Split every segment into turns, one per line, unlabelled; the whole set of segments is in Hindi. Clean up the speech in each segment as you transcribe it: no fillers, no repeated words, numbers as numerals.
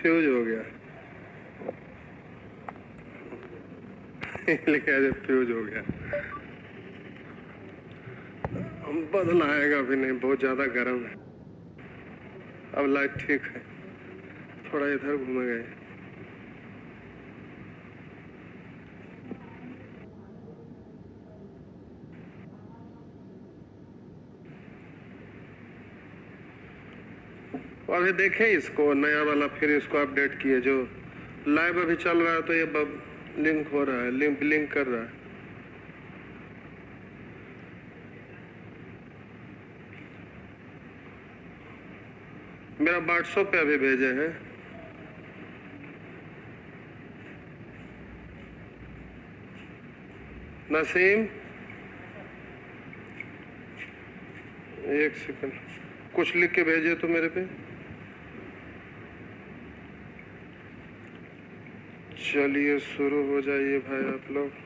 फ्यूज हो गया। लिखा है फ्यूज हो गया। बदल आएगा भी नहीं, बहुत ज्यादा गर्म है। अब लाइट ठीक है, थोड़ा इधर घूम गए। अभी देखें इसको नया वाला, फिर इसको अपडेट किए। जो लाइव अभी चल रहा है तो ये लिंक हो रहा है, लिंक कर रहा है। मेरा व्हाट्सएप पे अभी भेजे हैं। नसीम, एक सेकंड, कुछ लिख के भेजे तो मेरे पे। चलिए शुरू हो जाइए भाई आप लोग।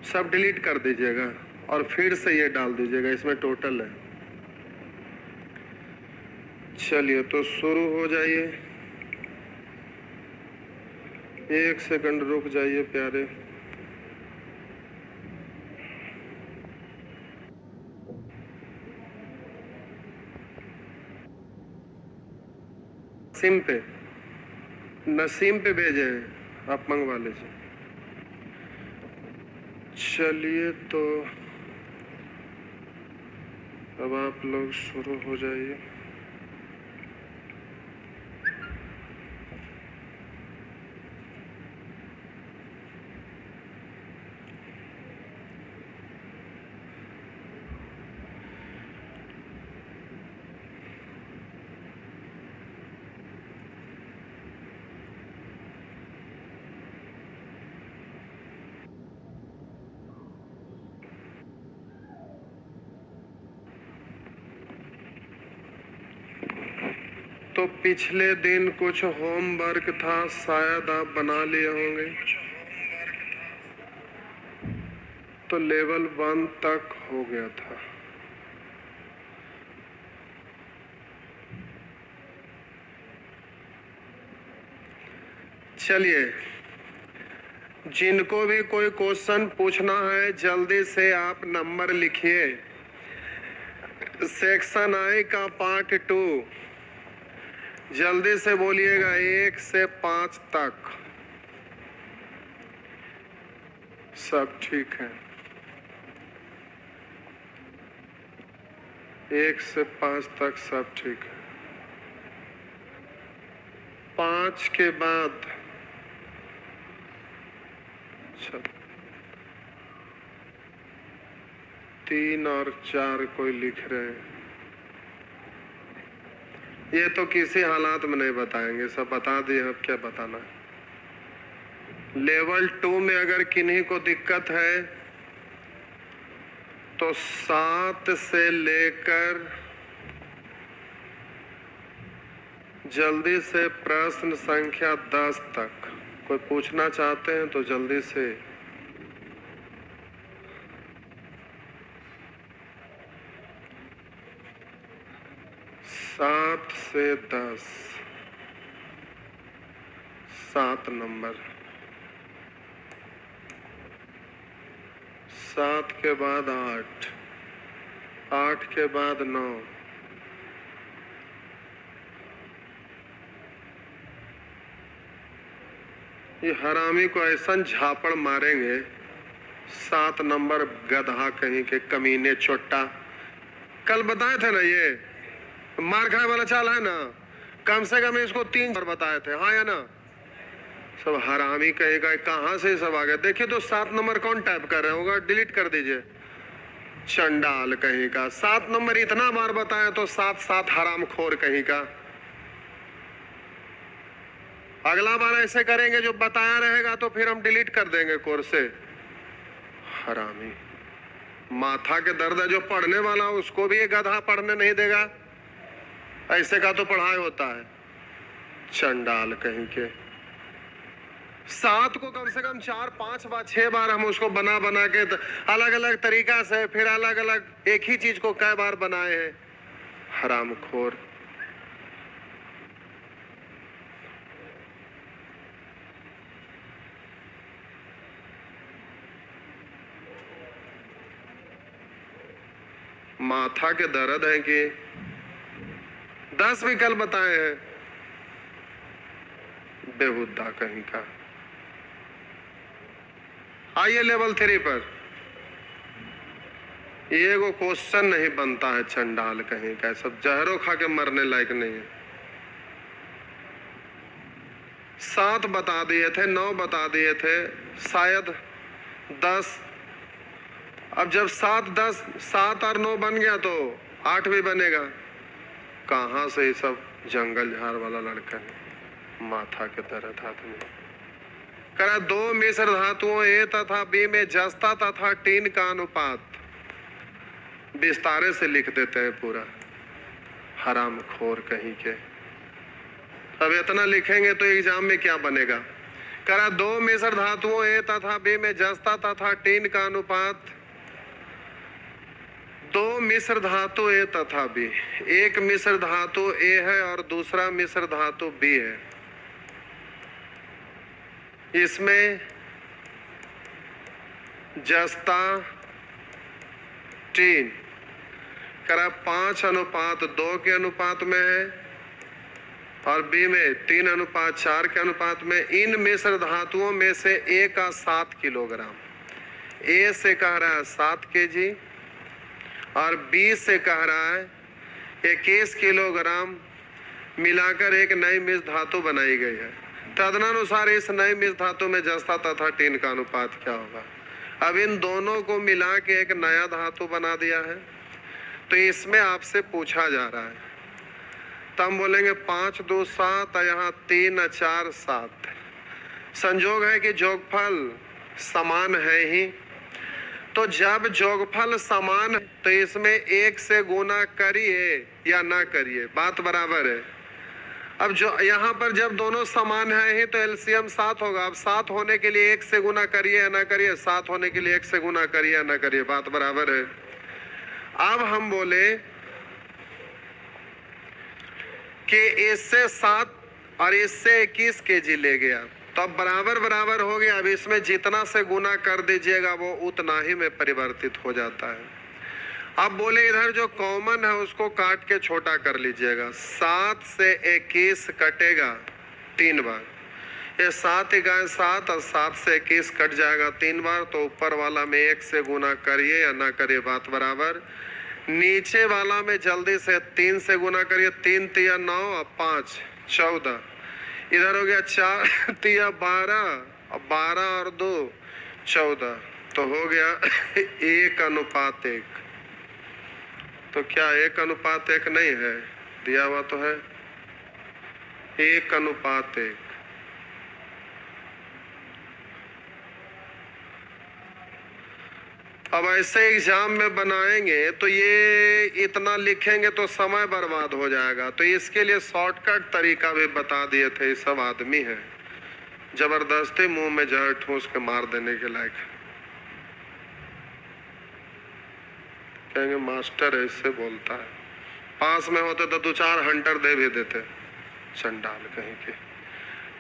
सब डिलीट कर दीजिएगा और फिर से ये डाल दीजिएगा, इसमें टोटल है। चलिए तो शुरू हो जाइए। एक सेकंड रुक जाइए प्यारे। नसीम पे भेजे हैं, आप मंगवा लीजिए। चलिए तो अब आप लोग शुरू हो जाइए। तो पिछले दिन कुछ होमवर्क था, शायद आप बना लिए होंगे। तो लेवल 1 तक हो गया था। चलिए, जिनको भी कोई क्वेश्चन पूछना है जल्दी से आप नंबर लिखिए। सेक्शन आई का पार्ट 2 जल्दी से बोलिएगा, 1 से 5 तक। सब ठीक है? 1 से 5 तक सब ठीक है। 5 के बाद 3 और 4 कोई लिख रहे हैं। ये तो किसी हालात में नहीं बताएंगे, सब बता दिए। अब क्या बताना है। लेवल 2 में अगर किन्हीं को दिक्कत है तो 7 से लेकर जल्दी से प्रश्न संख्या 10 तक कोई पूछना चाहते हैं तो जल्दी से। सात से 10, 7 नंबर। 7 के बाद 8, 8 के बाद 9, ये हरामी को ऐसा झापड़ मारेंगे। 7 नंबर गधा कहीं के, कमीने चोट्टा। कल बताए थे ना, ये मार खाने वाला चाल है ना, कम से कम इसको 3 बार बताए थे, हाँ या ना। सब हरामी कहेगा, कहाँ से सब आ गया। देखिए तो 7 नंबर कौन टाइप कर रहे होगा, डिलीट कर दीजिए। चंडाल कहीं का। 7 नंबर इतना बार बताया तो 7 हरामखोर कहीं का। अगला बार ऐसे करेंगे, जो बताया रहेगा तो फिर हम डिलीट कर देंगे कोर्स से। हरामी, माथा के दर्द है। जो पढ़ने वाला उसको भी ये गधा पढ़ने नहीं देगा। ऐसे का तो पढ़ाई होता है। चंडाल कहीं के। 7 को कम से कम 4, 5 बार, 6 बार हम उसको बना बना के अलग अलग तरीका से, फिर अलग अलग एक ही चीज को कई बार बनाए हैं। हरामखोर। माथा के दर्द है कि 10 विकल्प बताए हैं। बेहुदा कहीं का। आइए लेवल 3 पर। ये को क्वेश्चन नहीं बनता है। चंडाल कहीं का। सब जहरों खा के मरने लायक नहीं है। 7 बता दिए थे, 9 बता दिए थे, शायद 10। अब जब 7, 10, 7 और 9 बन गया तो 8 भी बनेगा। कहाँ से ये सब जंगल झाड़ वाला लड़का है। माथा के दर्द आदमी। करा 2 मिश्र धातुओं ए तथा बी में जस्ता तथा टीन का अनुपात विस्तारे से लिख देते हैं पूरा। हरामखोर कहीं के। अब इतना लिखेंगे तो एग्जाम में क्या बनेगा। करा 2 मिश्र धातुओं ए तथा बी में जस्ता तथा टीन का अनुपात। 2 मिश्र धातु ए तथा बी। एक मिश्र धातु ए है और दूसरा मिश्र धातु बी है। इसमें जस्ता टीन करा 5:2 के अनुपात में है और बी में 3:4 के अनुपात में। इन मिश्र धातुओं में से ए का 7 किलोग्राम, ए से कह रहा है 7 केजी और बी से कह रहा है 21 किलोग्राम मिलाकर एक नई मिश्र धातु बनाई गई है। तदनुसार इस नई मिश्र धातु में जस्ता तथा टीन का अनुपात क्या होगा। अब इन दोनों को मिला के एक नया धातु बना दिया है। तो इसमें आपसे पूछा जा रहा है, तो हम बोलेंगे 5, 2, 7, यहाँ 3, 4, 7। संजोग है कि जोगफल समान है ही। तो जब जोगफल समान है तो इसमें 1 से गुना करिए या ना करिए, बात बराबर है। अब जो यहाँ पर जब दोनों समान है ही तो एलसीएम 7 होगा। अब 7 होने के लिए 1 से गुना करिए या ना करिए, 7 होने के लिए 1 से गुना करिए या ना करिए, बात बराबर है। अब हम बोले कि इससे 7 और इससे 21 केजी ले गया तो अब बराबर बराबर हो गया। अब इसमें जितना से गुना कर दीजिएगा वो उतना ही में परिवर्तित हो जाता है। अब बोले इधर जो कॉमन है उसको काट के छोटा कर लीजिएगा। 7 से 21 कटेगा 3 बार। ये 7 × 7 और 7 से 21 कट जाएगा 3 बार। तो ऊपर वाला में 1 से गुना करिए या ना करिए, बात बराबर। नीचे वाला में जल्दी से 3 से गुना करिए। 3 तिया 9 और 5 14। इधर हो गया 4 तिया 12 और 12 और 2 14। तो हो गया 1:1। तो क्या 1:1 नहीं है? दिया हुआ तो है 1:1। अब ऐसे एग्जाम में बनाएंगे तो ये इतना लिखेंगे तो समय बर्बाद हो जाएगा। तो इसके लिए शॉर्टकट तरीका भी बता दिए थे। ये सब आदमी है जबरदस्ती मुंह में जहर ठूस के मार देने के लायक। कहेंगे मास्टर ऐसे बोलता है। पास में होते तो 2-4 हंटर दे भी देते। चंडाल कहीं के।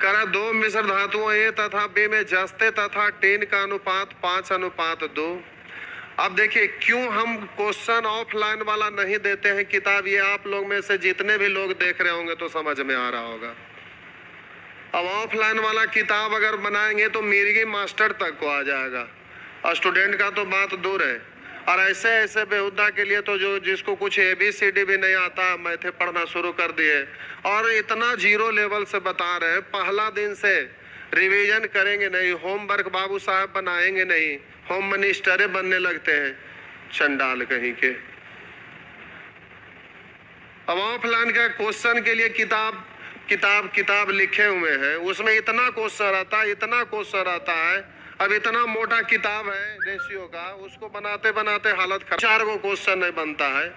करा 2 मिश्र धातुओं ए तथा बी में जस्ते तथा टीन का अनुपात 5:2। अब देखिए क्यों हम क्वेश्चन ऑफलाइन वाला नहीं देते हैं किताब। ये आप लोग में से जितने भी लोग देख रहे होंगे तो समझ में आ रहा होगा। अब ऑफलाइन वाला किताब अगर बनाएंगे तो मिर्गी मास्टर तक को आ जाएगा और स्टूडेंट का तो बात दूर है। और ऐसे ऐसे बेहुदा के लिए तो जो जिसको कुछ ABCD भी नहीं आता मैथे पढ़ना शुरू कर दिए और इतना 0 लेवल से बता रहे हैं। पहला दिन से रिवीजन करेंगे नहीं, होमवर्क बाबू साहब बनाएंगे नहीं, होम मिनिस्टरे बनने लगते हैं। चंडाल कहीं के। अब ऑफलाइन का क्वेश्चन के लिए किताब लिखे हुए हैं, उसमें इतना क्वेश्चन रहता है। अब इतना मोटा किताब है रेशियो का, उसको बनाते बनाते हालत खराब, 4 गो क्वेश्चन नहीं बनता है।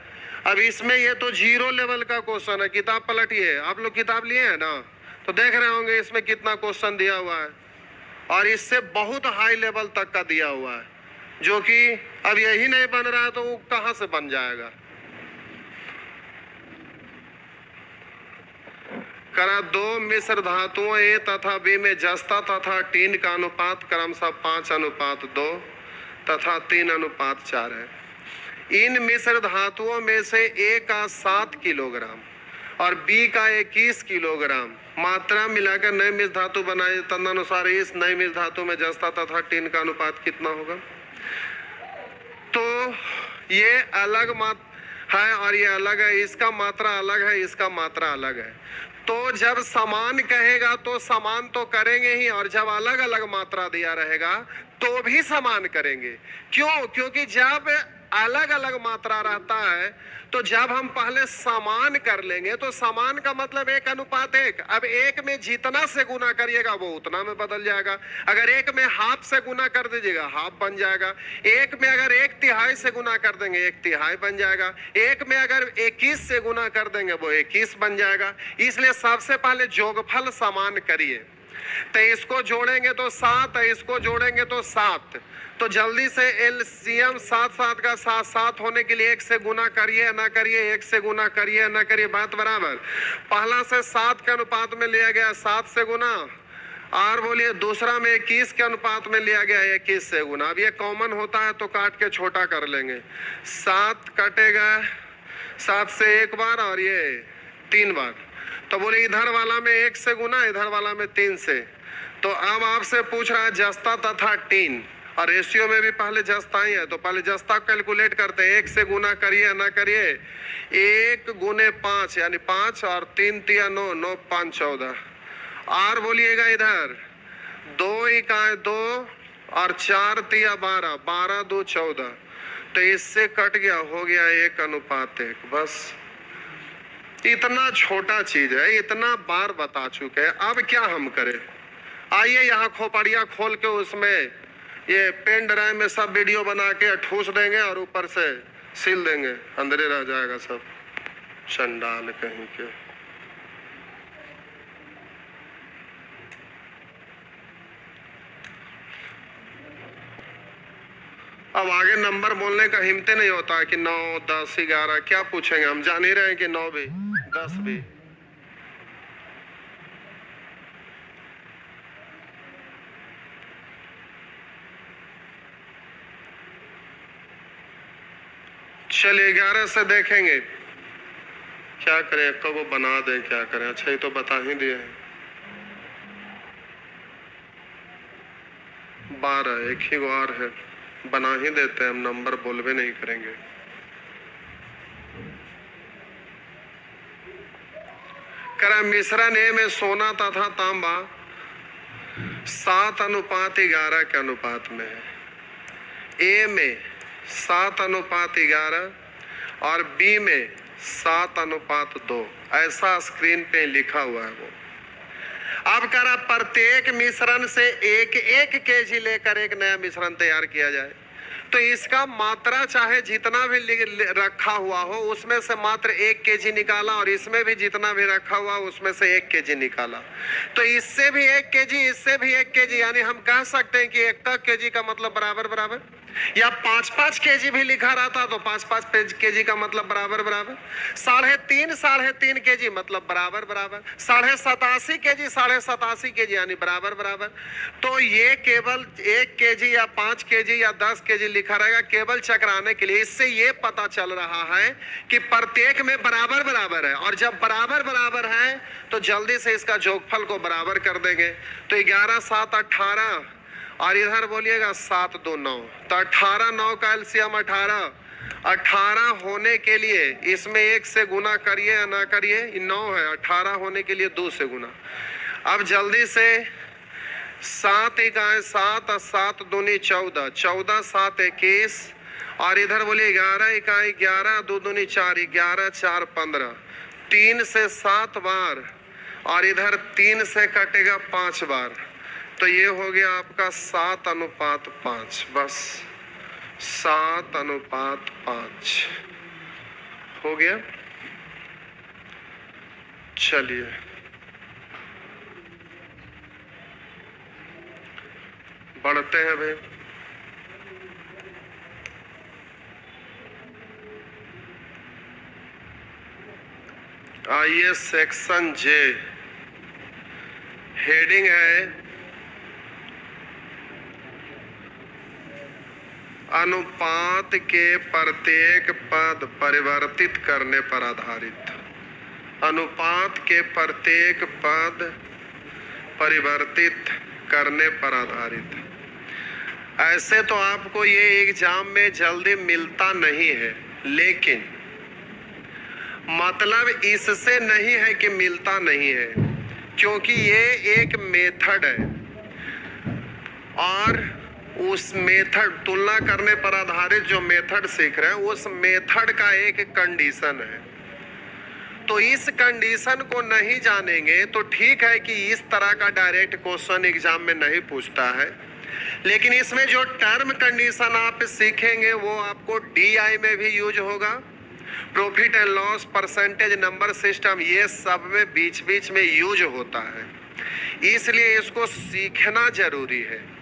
अब इसमें ये तो 0 लेवल का क्वेश्चन है। किताब पलटिए, आप लोग किताब लिए हैं ना, तो देख रहे होंगे इसमें कितना क्वेश्चन दिया हुआ है, और इससे बहुत हाई लेवल तक का दिया हुआ है, जो कि अब यही नहीं बन रहा है तो वो कहां से बन जाएगा। करा 2 मिश्र धातुओं ए तथा बी में जस्ता तथा टीन का अनुपात क्रमशः 5:2 तथा 3:4 है। इन मिश्र धातुओं में से ए का 7 किलोग्राम और बी का 21 किलोग्राम मात्रा मिलाकर नई मिश्र धातु बनाई, तदनुसार इस नई मिश्र धातु में जस्ता तथा टीन का अनुपात कितना होगा। तो ये अलग है और ये अलग है, इसका मात्रा अलग है, इसका मात्रा अलग है। तो जब समान कहेगा तो समान तो करेंगे ही, और जब अलग अलग मात्रा दिया रहेगा तो भी समान करेंगे। क्यों? क्योंकि जब अलग अलग मात्रा रहता है तो जब हम पहले समान कर लेंगे तो समान का मतलब 1:1। अब 1 में जितना से गुना करिएगा वो उतना में बदल जाएगा। अगर 1 में हाफ से गुना कर दीजिएगा हाफ बन जाएगा। 1 में अगर 1/3 से गुना कर देंगे 1/3 बन जाएगा। 1 में अगर 21 से गुना कर देंगे वो 21 बन जाएगा। इसलिए सबसे पहले जोगफल समान करिए। तो इसको जोड़ेंगे तो 7, इसको जोड़ेंगे तो 7। तो जल्दी से एलसीएम 7 का 7 होने के लिए 1 से गुना करिए ना करिए, 1 से गुना करिए ना करिए, बात बराबर। पहला से 7 के अनुपात में लिया गया 7 से गुना, और बोलिए दूसरा में 21 के अनुपात में लिया गया 21 से गुना। अब ये कॉमन होता है तो काट के छोटा कर लेंगे। 7 कटेगा 7 से 1 बार और ये 3 बार। तो बोले इधर वाला में 1 से गुना, इधर वाला में 3 से। तो अब आपसे पूछ रहा है जस्ता तथा टीन, और रेशियो में भी पहले जस्ता ही है तो पहले जस्ता कैलकुलेट करते हैं। 1 से गुना करिए ना करिए, 1 गुने 5 यानी 5 और 3 तिया 9, 9 5 14। और बोलिएगा इधर 2 इकाई 2 और 4 तिया 12, 12 2 14। तो इससे कट गया, हो गया 1:1। बस इतना छोटा चीज है, इतना बार बता चुके हैं, अब क्या हम करें। आइए यहाँ खोपड़िया खोल के उसमें ये पेन ड्राइव में सब वीडियो बना के ठूस देंगे और ऊपर से सील देंगे, अंदर रह जाएगा सब। चंडाल कहीं के। अब आगे नंबर बोलने का हिम्मत नहीं होता कि 9 10 11 क्या पूछेंगे, हम जान ही रहे हैं कि 9 भी 10 भी। चलिए 11 से देखेंगे क्या करें, कब बना दें, क्या करें। अच्छा ये तो बता ही दिए हैं। 12 एक ही बार है, बना ही देते हैं हम, नंबर बोलवे नहीं करेंगे। करा मिश्रण ए में सोना तथा तांबा 7:11 के अनुपात में है। ए में 7:11 और बी में 7:2, ऐसा स्क्रीन पे लिखा हुआ है वो। अब करा प्रत्येक मिश्रण से 1-1 केजी लेकर एक नया मिश्रण तैयार किया जाए। तो इसका मात्रा चाहे जितना भी रखा हुआ हो उसमें से मात्र 1 केजी निकाला, और इसमें भी जितना भी रखा हुआ उसमें से 1 केजी निकाला। तो इससे भी 1 केजी, इससे भी 1 केजी, यानी हम कह सकते हैं कि 1 केजी का मतलब बराबर बराबर, या 5-5 केजी भी लिखा रहता तो 5-5 केजी का मतलब बराबर बराबर, 3.5 केजी मतलब बराबर बराबर, 87.5 केजी 87.5 केजी यानी बराबर बराबर। तो ये केवल 1 केजी या 5 केजी या 10 केजी लिखा रहेगा केवल चकराने के लिए। इससे ये पता चल रहा है कि प्रत्येक में बराबर बराबर है, और जब बराबर बराबर है तो जल्दी से इसका जोगफल को बराबर कर देंगे। तो 11 7 18 और इधर बोलिएगा 7 2 9। तो 18 9 का एलसीएम 18। 18 होने के लिए इसमें 1 से गुना करिए या ना करिए, 9 है। 18 होने के लिए 2 से गुना। अब जल्दी से 7 इकाएं 7 और 7 दूनी 14, 14 7 21 और इधर बोलिए 11 इकाई 11 दो दूनी 4, 11 4 15, 3 से 7 बार और इधर 3 से कटेगा 5 बार, तो ये हो गया आपका 7:5। बस 7:5 हो गया। चलिए बढ़ते हैं भाई। आइए सेक्शन जे, हेडिंग है अनुपात के प्रत्येक पद परिवर्तित करने पर आधारित। अनुपात के प्रत्येक पद परिवर्तित करने पर आधारित। ऐसे तो आपको ये एग्जाम में जल्दी मिलता नहीं है, लेकिन मतलब इससे नहीं है कि मिलता नहीं है, क्योंकि ये एक मेथड है और उस मेथड तुलना करने पर आधारित जो मेथड सीख रहे हैं उस मेथड का एक कंडीशन है। तो इस कंडीशन को नहीं जानेंगे तो ठीक है कि इस तरह का डायरेक्ट क्वेश्चन एग्जाम में नहीं पूछता है, लेकिन इसमें जो टर्म कंडीशन आप सीखेंगे वो आपको डीआई में भी यूज होगा, profit and loss, percentage, number system, ये सब में बीच बीच में यूज होता है, इसलिए इसको सीखना जरूरी है।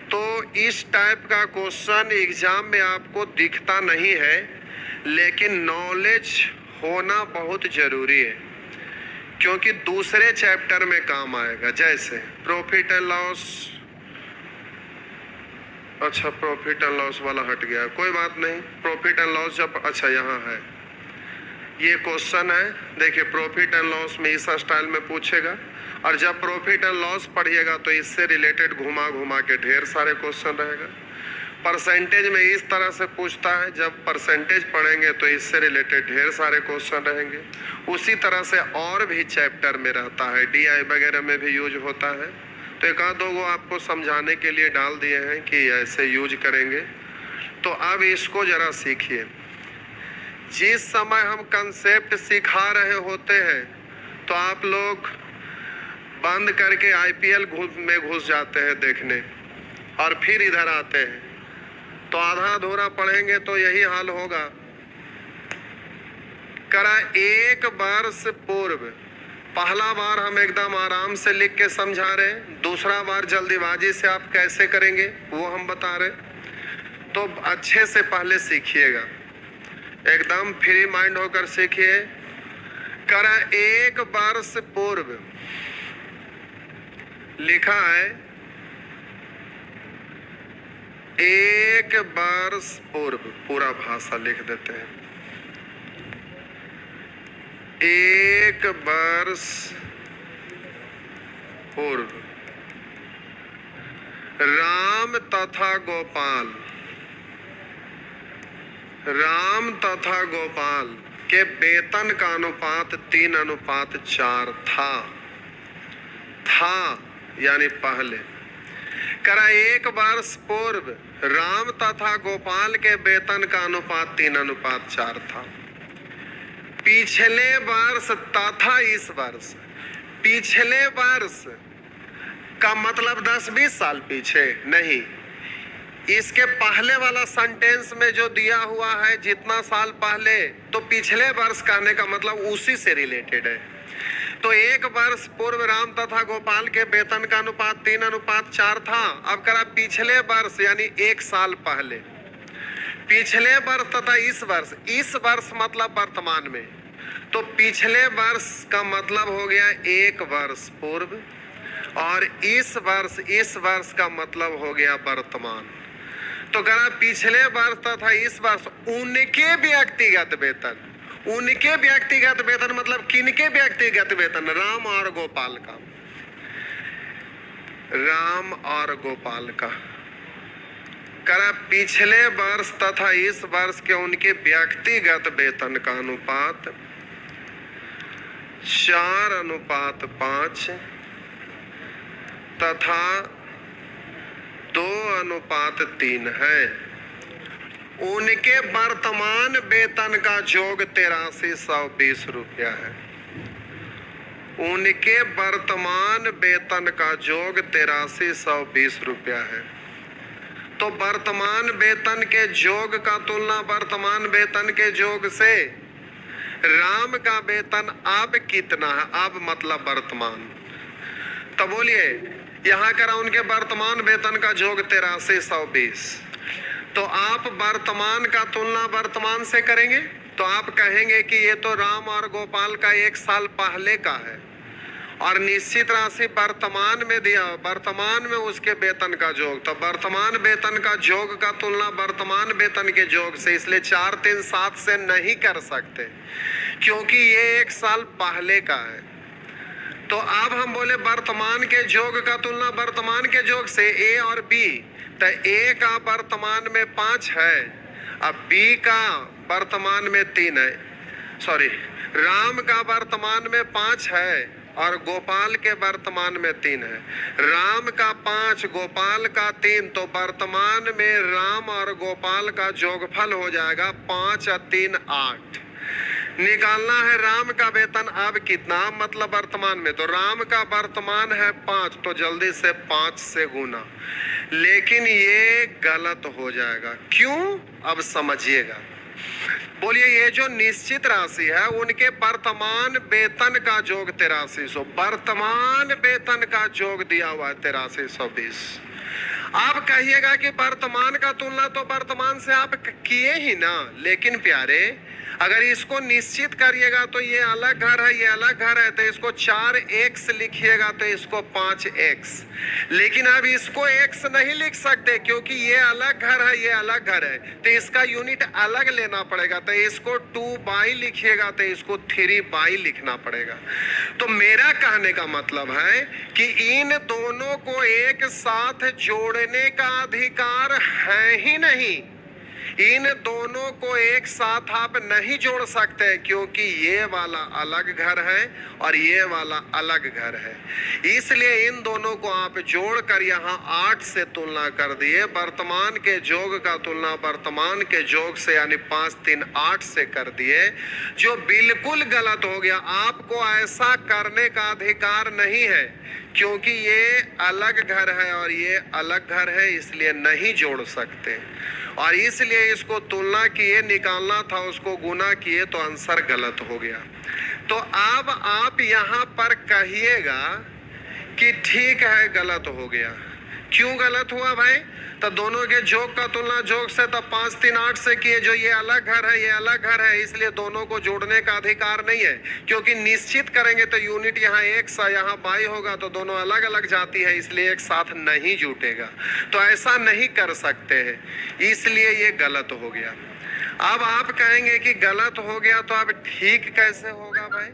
तो इस टाइप का क्वेश्चन एग्जाम में आपको दिखता नहीं है, लेकिन नॉलेज होना बहुत जरूरी है, क्योंकि दूसरे चैप्टर में काम आएगा। जैसे प्रॉफिट एंड लॉस, अच्छा प्रॉफिट एंड लॉस वाला हट गया, कोई बात नहीं। प्रॉफिट एंड लॉस जब, अच्छा यहाँ है ये क्वेश्चन है, देखिए प्रॉफिट एंड लॉस में इस स्टाइल में पूछेगा, और जब प्रॉफिट एंड लॉस पढ़िएगा तो इससे रिलेटेड घुमा घुमा के ढेर सारे क्वेश्चन रहेगा। परसेंटेज में इस तरह से पूछता है, जब परसेंटेज पढ़ेंगे तो इससे रिलेटेड ढेर सारे क्वेश्चन रहेंगे। उसी तरह से और भी चैप्टर में रहता है, डीआई वगैरह में भी यूज होता है। तो एक आध दो वो आपको समझाने के लिए डाल दिए हैं कि ऐसे यूज करेंगे। तो अब इसको जरा सीखिए। जिस समय हम कंसेप्ट सिखा रहे होते हैं तो आप लोग बंद करके आईपीएल में घुस जाते हैं देखने, और फिर इधर आते हैं, तो आधा अधूरा पढ़ेंगे तो यही हाल होगा। करा एक वर्ष पूर्व, पहला बार हम एकदम आराम से लिख के समझा रहे हैं, दूसरा बार जल्दीबाजी से आप कैसे करेंगे वो हम बता रहे। तो अच्छे से पहले सीखिएगा, एकदम फ्री माइंड होकर सीखिए। करा एक वर्ष पूर्व लिखा है, एक वर्ष पूर्व, पूरा भाषा लिख देते हैं। एक वर्ष पूर्व राम तथा गोपाल, राम तथा गोपाल के वेतन का अनुपात 3:4 था यानी पहले। करा एक वर्ष पूर्व राम तथा गोपाल के वेतन का अनुपात 3:4 था। पिछले वर्ष तथा इस वर्ष, पिछले वर्ष का मतलब 10-20 साल पीछे नहीं, इसके पहले वाला सेंटेंस में जो दिया हुआ है जितना साल पहले, तो पिछले वर्ष कहने का मतलब उसी से रिलेटेड है। तो एक वर्ष पूर्व राम तथा गोपाल के वेतन का अनुपात 3:4 था। अब करा पिछले वर्ष यानी एक साल पहले, पिछले वर्ष तथा इस वर्ष मतलब वर्तमान में, तो पिछले वर्ष का मतलब हो गया एक वर्ष पूर्व, और इस वर्ष का मतलब हो गया वर्तमान। तो करा पिछले वर्ष तथा इस वर्ष उनके व्यक्तिगत वेतन, उनके व्यक्तिगत वेतन मतलब किनके व्यक्तिगत वेतन, राम और गोपाल का, राम और गोपाल का। करा पिछले वर्ष तथा इस वर्ष के उनके व्यक्तिगत वेतन का अनुपात 4:5 तथा 2:3 है। उनके वर्तमान वेतन का जोग 8320 रुपया है। उनके वर्तमान वेतन का जोग 8320 रुपया है। तो वर्तमान वेतन के जोग का तुलना वर्तमान वेतन के जोग से राम का वेतन अब कितना है, अब मतलब वर्तमान। तो बोलिए यहां करा उनके वर्तमान वेतन का जोग 8320। तो आप वर्तमान का तुलना वर्तमान से करेंगे तो आप कहेंगे कि ये तो राम और गोपाल का 1 साल पहले का है और निश्चित राशि वर्तमान में दिया, वर्तमान में उसके वेतन का जोग। तो वर्तमान वेतन का जोग का तुलना वर्तमान वेतन के जोग से, इसलिए 4 3 7 से नहीं कर सकते क्योंकि ये 1 साल पहले का है। तो अब हम बोले वर्तमान के जोग का तुलना वर्तमान के जोग से ए और बी। तो ए का वर्तमान में 5 है, अब बी का वर्तमान में 3 है, सॉरी राम का वर्तमान में 5 है और गोपाल के वर्तमान में 3 है। राम का 5 गोपाल का 3, तो वर्तमान में राम और गोपाल का जोगफल हो जाएगा 5 और 3 8। निकालना है राम का वेतन अब कितना, मतलब वर्तमान में। तो राम का वर्तमान है 5, तो जल्दी से 5 से गुना। लेकिन ये गलत हो जाएगा, क्यों अब समझिएगा। बोलिए ये जो निश्चित राशि है उनके वर्तमान वेतन का जोग 8300, वर्तमान वेतन का जोग दिया हुआ है 8320। आप कहिएगा कि वर्तमान का तुलना तो वर्तमान से आप किए ही ना, लेकिन प्यारे अगर इसको निश्चित करिएगा तो ये अलग घर है, ये अलग घर है, तो इसको 4x लिखिएगा तो इसको 5x। लेकिन अब इसको x नहीं लिख सकते क्योंकि ये अलग घर है, ये अलग घर है, तो इसका यूनिट अलग लेना पड़ेगा। तो इसको 2 लिखिएगा तो इसको 3 लिखना पड़ेगा। तो मेरा कहने का मतलब है कि इन दोनों को एक साथ जोड़ने का अधिकार है ही नहीं। इन दोनों को एक साथ आप नहीं जोड़ सकते क्योंकि ये वाला अलग घर है और ये वाला अलग घर है। इसलिए इन दोनों को आप जोड़कर यहाँ 8 से तुलना कर दिए। वर्तमान के जोग का तुलना वर्तमान के जोग से यानी 5 3 8 से कर दिए, जो बिल्कुल गलत हो गया। आपको ऐसा करने का अधिकार नहीं है क्योंकि ये अलग घर है और ये अलग घर है, इसलिए नहीं जोड़ सकते। और इसलिए इसको तुलना किए, निकालना था उसको गुना किए, तो आंसर गलत हो गया। तो अब आप यहाँ पर कहिएगा कि ठीक है गलत हो गया। क्यों गलत हुआ भाई? तो दोनों के जोग का तुलना जोग से, तब 5 3 8 से किए। जो ये अलग घर है ये अलग घर है, इसलिए दोनों को जोड़ने का अधिकार नहीं है क्योंकि निश्चित करेंगे तो यूनिट यहाँ x है, यहाँ y होगा, तो दोनों अलग अलग जाती है, इसलिए एक साथ नहीं जुटेगा। तो ऐसा नहीं कर सकते हैं, इसलिए ये गलत हो गया। अब आप कहेंगे कि गलत हो गया तो अब ठीक कैसे होगा भाई?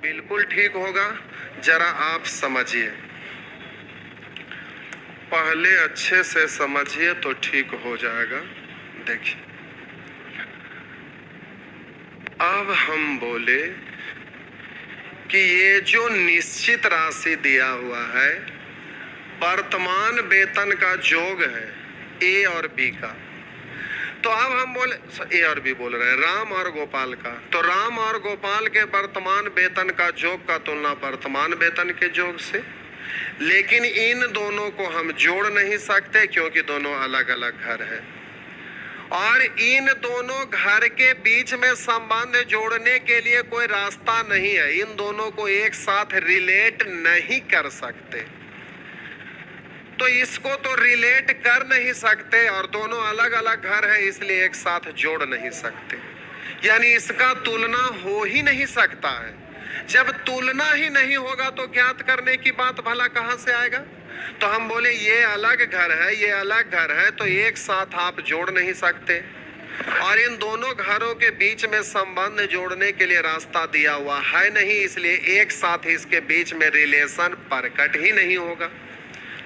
बिल्कुल ठीक होगा, जरा आप समझिए, पहले अच्छे से समझिए तो ठीक हो जाएगा। देखिए अब हम बोले कि ये जो निश्चित राशि दिया हुआ है वर्तमान वेतन का जोग है ए और बी का। तो अब हम बोले ए और बी बोल रहे हैं राम और गोपाल का। तो राम और गोपाल के वर्तमान वेतन का जोग का तुलना वर्तमान वेतन के जोग से। लेकिन इन दोनों को हम जोड़ नहीं सकते क्योंकि दोनों अलग अलग घर है और इन दोनों घर के बीच में संबंध जोड़ने के लिए कोई रास्ता नहीं है। इन दोनों को एक साथ रिलेट नहीं कर सकते, तो इसको तो रिलेट कर नहीं सकते और दोनों अलग अलग घर है इसलिए एक साथ जोड़ नहीं सकते, यानी इसका तुलना हो ही नहीं सकता है। जब तुलना ही नहीं होगा तो ज्ञात करने की बात भला कहां से आएगा? तो हम बोले ये अलग घर है ये अलग घर है, तो एक साथ आप जोड़ नहीं सकते और इन दोनों घरों के बीच में संबंध जोड़ने के लिए रास्ता दिया हुआ है नहीं, इसलिए एक साथ इसके बीच में रिलेशन प्रकट ही नहीं होगा।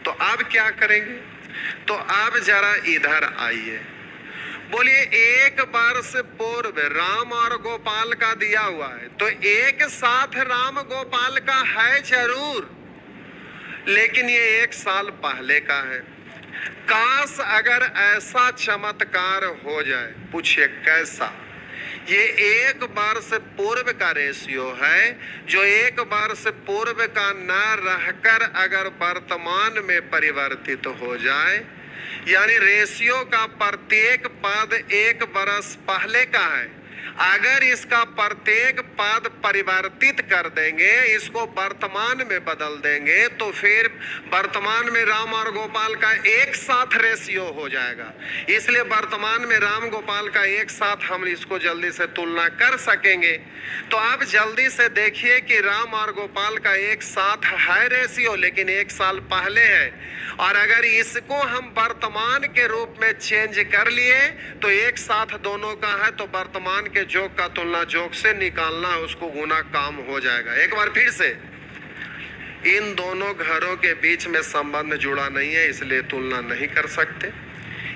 तो अब क्या करेंगे? तो अब जरा इधर आइए, बोलिए एक वर्ष पूर्व राम और गोपाल का दिया हुआ है, तो एक साथ राम गोपाल का है जरूर, लेकिन ये 1 साल पहले का है। काश अगर ऐसा चमत्कार हो जाए। पूछिए कैसा? ये एक वर्ष पूर्व का रेशियो है, जो एक वर्ष पूर्व का न रहकर अगर वर्तमान में परिवर्तित हो जाए, यानी रेशियो का प्रत्येक पद एक वर्ष पहले का है, अगर इसका प्रत्येक पद परिवर्तित कर देंगे, इसको वर्तमान में बदल देंगे, तो फिर वर्तमान में राम और गोपाल का एक साथ रेशियो हो जाएगा। इसलिए वर्तमान में राम गोपाल का एक साथ हम इसको जल्दी से तुलना कर सकेंगे। तो आप जल्दी से देखिए कि राम और गोपाल का एक साथ है रेशियो, लेकिन एक साल पहले है, और अगर इसको हम वर्तमान के रूप में चेंज कर लिए तो एक साथ दोनों का है, तो वर्तमान के जोक का तुलना जोक से निकालना, उसको गुना काम हो जाएगा। एक बार फिर से, इन दोनों घरों के बीच में संबंध जुड़ा नहीं है, इसलिए तुलना नहीं कर सकते।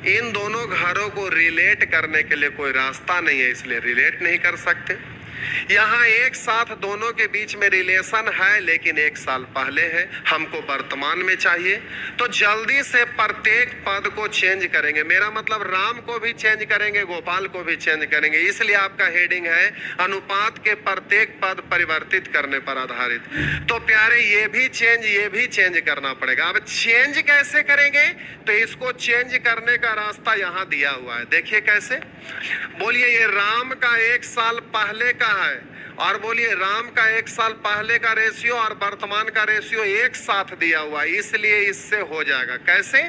इन दोनों घरों को रिलेट करने के लिए कोई रास्ता नहीं है, इसलिए रिलेट नहीं कर सकते। यहाँ एक साथ दोनों के बीच में रिलेशन है, लेकिन एक साल पहले है, हमको वर्तमान में चाहिए, तो जल्दी से प्रत्येक पद को चेंज करेंगे। मेरा मतलब राम को भी चेंज करेंगे, गोपाल को भी चेंज करेंगे। इसलिए आपका हेडिंग है अनुपात के प्रत्येक पद परिवर्तित करने पर आधारित। तो प्यारे, ये भी चेंज करना पड़ेगा। अब चेंज कैसे करेंगे? तो इसको चेंज करने का रास्ता यहाँ दिया हुआ है, देखिए कैसे। बोलिए, ये राम का एक साल पहले का है, और बोलिए राम का एक साल पहले का रेशियो और वर्तमान का रेशियो एक साथ दिया हुआ है, इसलिए इससे हो जाएगा। कैसे?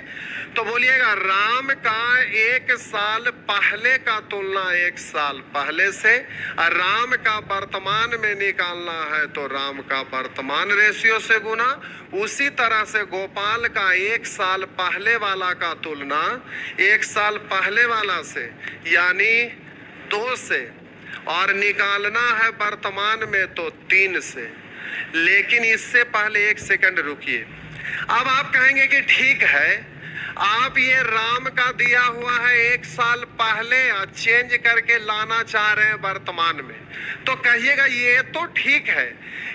तो बोलिएगा राम का एक साल पहले का तुलना एक साल पहले से, और राम का वर्तमान में निकालना है तो राम का वर्तमान रेशियो से गुना। उसी तरह से गोपाल का एक साल पहले वाला का तुलना एक साल पहले वाला से, यानी 2 से, और निकालना है वर्तमान में तो 3 से। लेकिन इससे पहले एक सेकंड रुकिए। अब आप कहेंगे कि ठीक है, आप ये राम का दिया हुआ है एक साल पहले चेंज करके लाना चाह रहे हैं वर्तमान में, तो कहिएगा ये तो ठीक है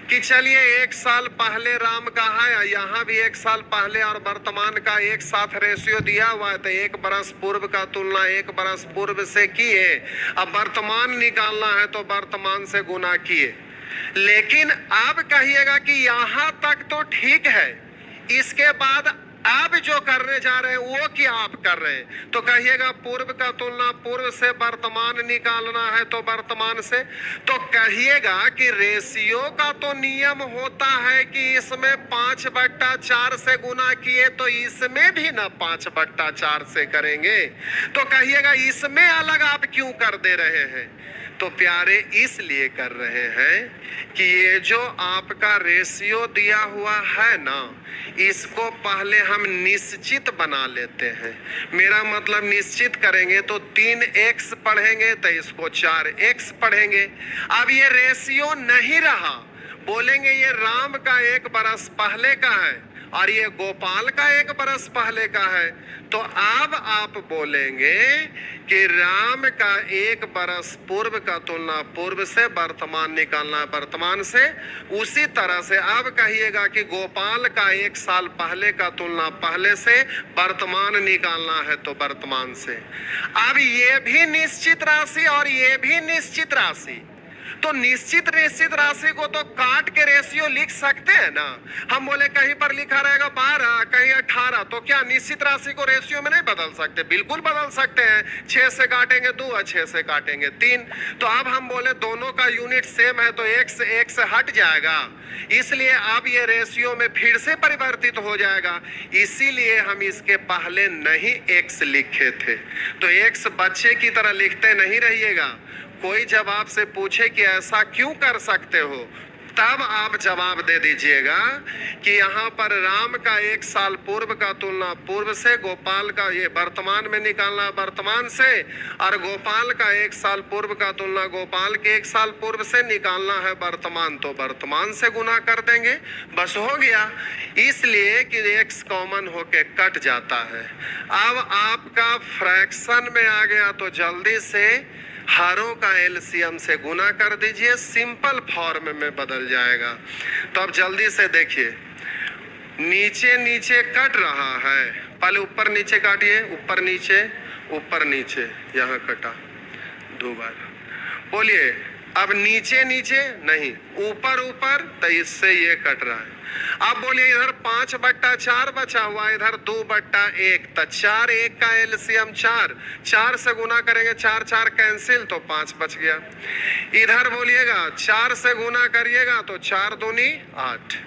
कि चलिए एक साल पहले राम का है, यहाँ भी एक साल पहले और वर्तमान का एक साथ रेशियो दिया हुआ है, तो एक बरस पूर्व का तुलना एक बरस पूर्व से किए, अब वर्तमान निकालना है तो वर्तमान से गुना किए। लेकिन अब कहिएगा कि यहाँ तक तो ठीक है, इसके बाद आप जो करने जा रहे हैं वो क्या आप कर रहे हैं? तो कहिएगा पूर्व का तुलना पूर्व से, वर्तमान निकालना है तो वर्तमान से। तो कहिएगा कि रेशियो का तो नियम होता है कि इसमें 5/4 से गुना किए, तो इसमें भी ना 5/4 से करेंगे। तो कहिएगा इसमें अलग आप क्यों कर दे रहे हैं? तो प्यारे, इसलिए कर रहे हैं कि ये जो आपका रेशियो दिया हुआ है ना, इसको पहले हम निश्चित बना लेते हैं। मेरा मतलब निश्चित करेंगे तो 3x पढ़ेंगे तो इसको 4x पढ़ेंगे। अब ये रेशियो नहीं रहा, बोलेंगे ये राम का एक बरस पहले का है और ये गोपाल का एक बरस पहले का है, तो अब आप बोलेंगे कि राम का एक बरस पूर्व का तुलना पूर्व से, वर्तमान निकालना वर्तमान से। उसी तरह से अब कहिएगा कि गोपाल का एक साल पहले का तुलना पहले से, वर्तमान निकालना है तो वर्तमान से। अब ये भी निश्चित राशि और ये भी निश्चित राशि, तो निश्चित राशि को तो काट के रेशियो लिख सकते हैं ना। हम बोले कहीं पर लिखा रहेगा 12, कहीं 18, तो क्या निश्चित राशि को रेशियो में नहीं बदल सकते? बिल्कुल बदल सकते हैं। 6 से काटेंगे 2 और 6 से काटेंगे 3। तो अब हम बोले दोनों का यूनिट सेम है तो एक से हट जाएगा, इसलिए अब ये रेशियो में फिर से परिवर्तित हो जाएगा। इसीलिए हम इसके पहले नहीं x लिखे थे। तो x बच्चे की तरह लिखते नहीं रहिएगा। कोई जब आपसे पूछे कि ऐसा क्यों कर सकते हो, तब आप जवाब दे दीजिएगा कि यहाँ पर राम का एक साल पूर्व का तुलना पूर्व से, गोपाल का ये वर्तमान में निकालना वर्तमान से, और गोपाल का एक साल पूर्व का तुलना गोपाल के एक साल पूर्व से निकालना है वर्तमान, तो वर्तमान से गुना कर देंगे, बस हो गया। इसलिए कि x कॉमन होके कट जाता है। अब आपका फ्रैक्शन में आ गया तो जल्दी से हरों का एलसीएम से गुना कर दीजिए, सिंपल फॉर्म में बदल जाएगा। तो अब जल्दी से देखिए, नीचे नीचे कट रहा है, पहले ऊपर नीचे काटिए, ऊपर नीचे ऊपर नीचे, यहाँ कटा 2 बार। बोलिए अब नीचे नीचे नहीं, ऊपर ऊपर, तो इससे ये कट रहा है। अब बोलिए इधर 5/4 बचा हुआ, इधर 2/1, तो 4 1 का एलसीएम 4, 4 से गुना करेंगे 4 4 कैंसिल, तो 5 बच गया। इधर बोलिएगा 4 से गुना करिएगा तो 4 दूनी 8।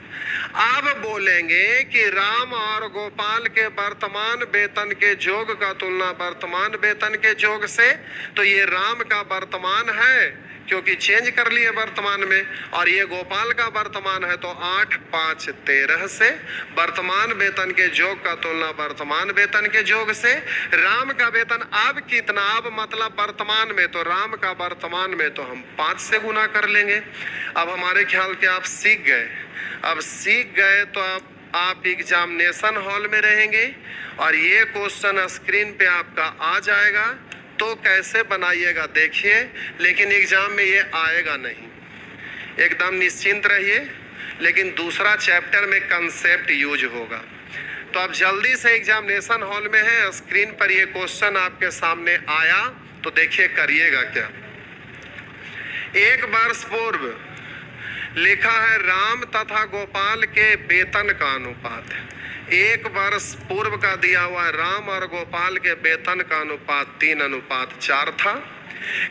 अब बोलेंगे कि राम और गोपाल के वर्तमान वेतन के जोग का तुलना वर्तमान वेतन के जोग से, तो ये राम का वर्तमान है क्योंकि चेंज कर लिए वर्तमान में, और ये गोपाल का वर्तमान है, तो 8 5 13 से वर्तमान वेतन के जोग का तुलना वर्तमान वेतन के जोग से। राम का वेतन अब कितना, अब मतलब वर्तमान में, तो राम का वर्तमान में तो हम 5 से गुना कर लेंगे। अब हमारे ख्याल के आप सीख गए। अब सीख गए तो अब आप एग्जामिनेशन हॉल में रहेंगे और ये क्वेश्चन स्क्रीन पे आपका आ जाएगा, तो कैसे बनाइएगा देखिए, लेकिन एग्जाम में ये आएगा नहीं, एकदम निश्चिंत रहिए। लेकिन दूसरा चैप्टर में कंसेप्ट यूज होगा। तो अब जल्दी से एग्जामिनेशन हॉल में है, स्क्रीन पर ये क्वेश्चन आपके सामने आया, तो देखिए करिएगा क्या। 1 वर्ष पूर्व लिखा है राम तथा गोपाल के वेतन का अनुपात। 1 वर्ष पूर्व का दिया हुआ है, राम और गोपाल के वेतन का अनुपात 3:4 था।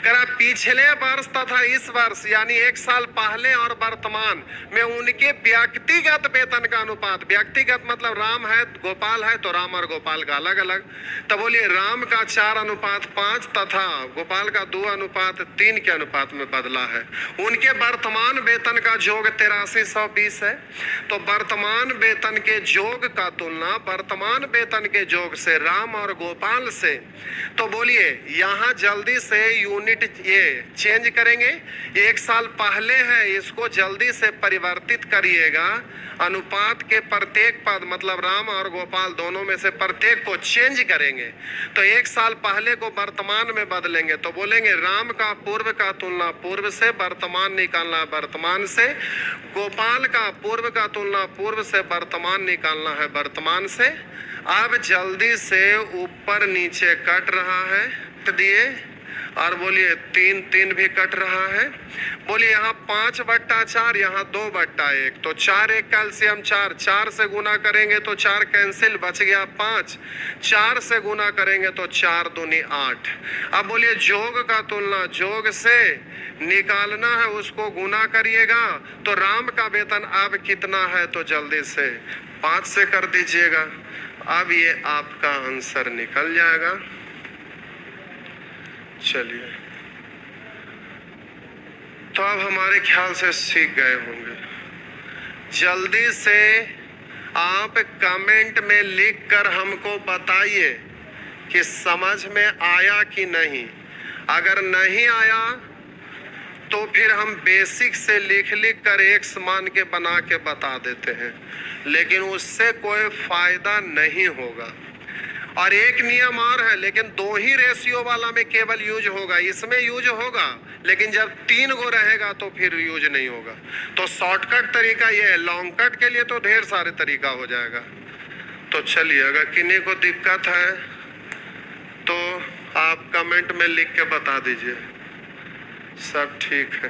करा पिछले वर्ष तथा इस वर्ष यानी 1 साल पहले और वर्तमान में उनके व्यक्तिगत वेतन का अनुपात, व्यक्तिगत मतलब राम है गोपाल है तो राम और गोपाल का अलग अलग, तो बोलिए राम का 4:5 तथा गोपाल का 2:3 के अनुपात में बदला है। उनके वर्तमान वेतन का जोग 8320 है, तो वर्तमान वेतन के जोग का तुलना वर्तमान वेतन के जोग से राम और गोपाल से, तो बोलिए यहाँ जल्दी से यूनिट ये चेंज करेंगे। 1 साल पहले है, इसको जल्दी से परिवर्तित करिएगा। अनुपात के प्रत्येक पद मतलब राम और गोपाल दोनों में से प्रत्येक को चेंज करेंगे, तो 1 साल पहले को वर्तमान में बदलेंगे, तो बोलेंगे राम का पूर्व का तुलना पूर्व से, वर्तमान निकालना है वर्तमान से। गोपाल का पूर्व का तुलना पूर्व से, वर्तमान निकालना है वर्तमान से। अब जल्दी से ऊपर नीचे कट रहा है, दिए, और बोलिए 3 3 भी कट रहा है। बोलिए यहाँ 5/4, यहाँ 2/1, तो 4 1 कैल्शियम 4, 4 से गुना करेंगे तो 4 कैंसिल, बच गया 5, 4 से गुना करेंगे तो 4 दूनी 8। अब बोलिए जोग का तुलना जोग से निकालना है, उसको गुना करिएगा, तो राम का वेतन अब कितना है, तो जल्दी से 5 से कर दीजिएगा। अब ये आपका आंसर निकल जाएगा। चलिए, तो अब हमारे ख्याल से सीख गए होंगे। जल्दी से आप कमेंट में लिखकर हमको बताइए कि समझ में आया कि नहीं। अगर नहीं आया तो फिर हम बेसिक से लिख कर एक्स मान के बना के बता देते हैं, लेकिन उससे कोई फायदा नहीं होगा। और एक नियम और है, लेकिन 2 ही रेशियो वाला में केवल यूज होगा, इसमें यूज होगा, लेकिन जब 3 गो रहेगा तो फिर यूज नहीं होगा। तो शॉर्टकट तरीका ये है, लॉन्ग कट के लिए तो ढेर सारे तरीका हो जाएगा। तो चलिए, अगर किन्हीं को दिक्कत है तो आप कमेंट में लिख के बता दीजिए सब ठीक है।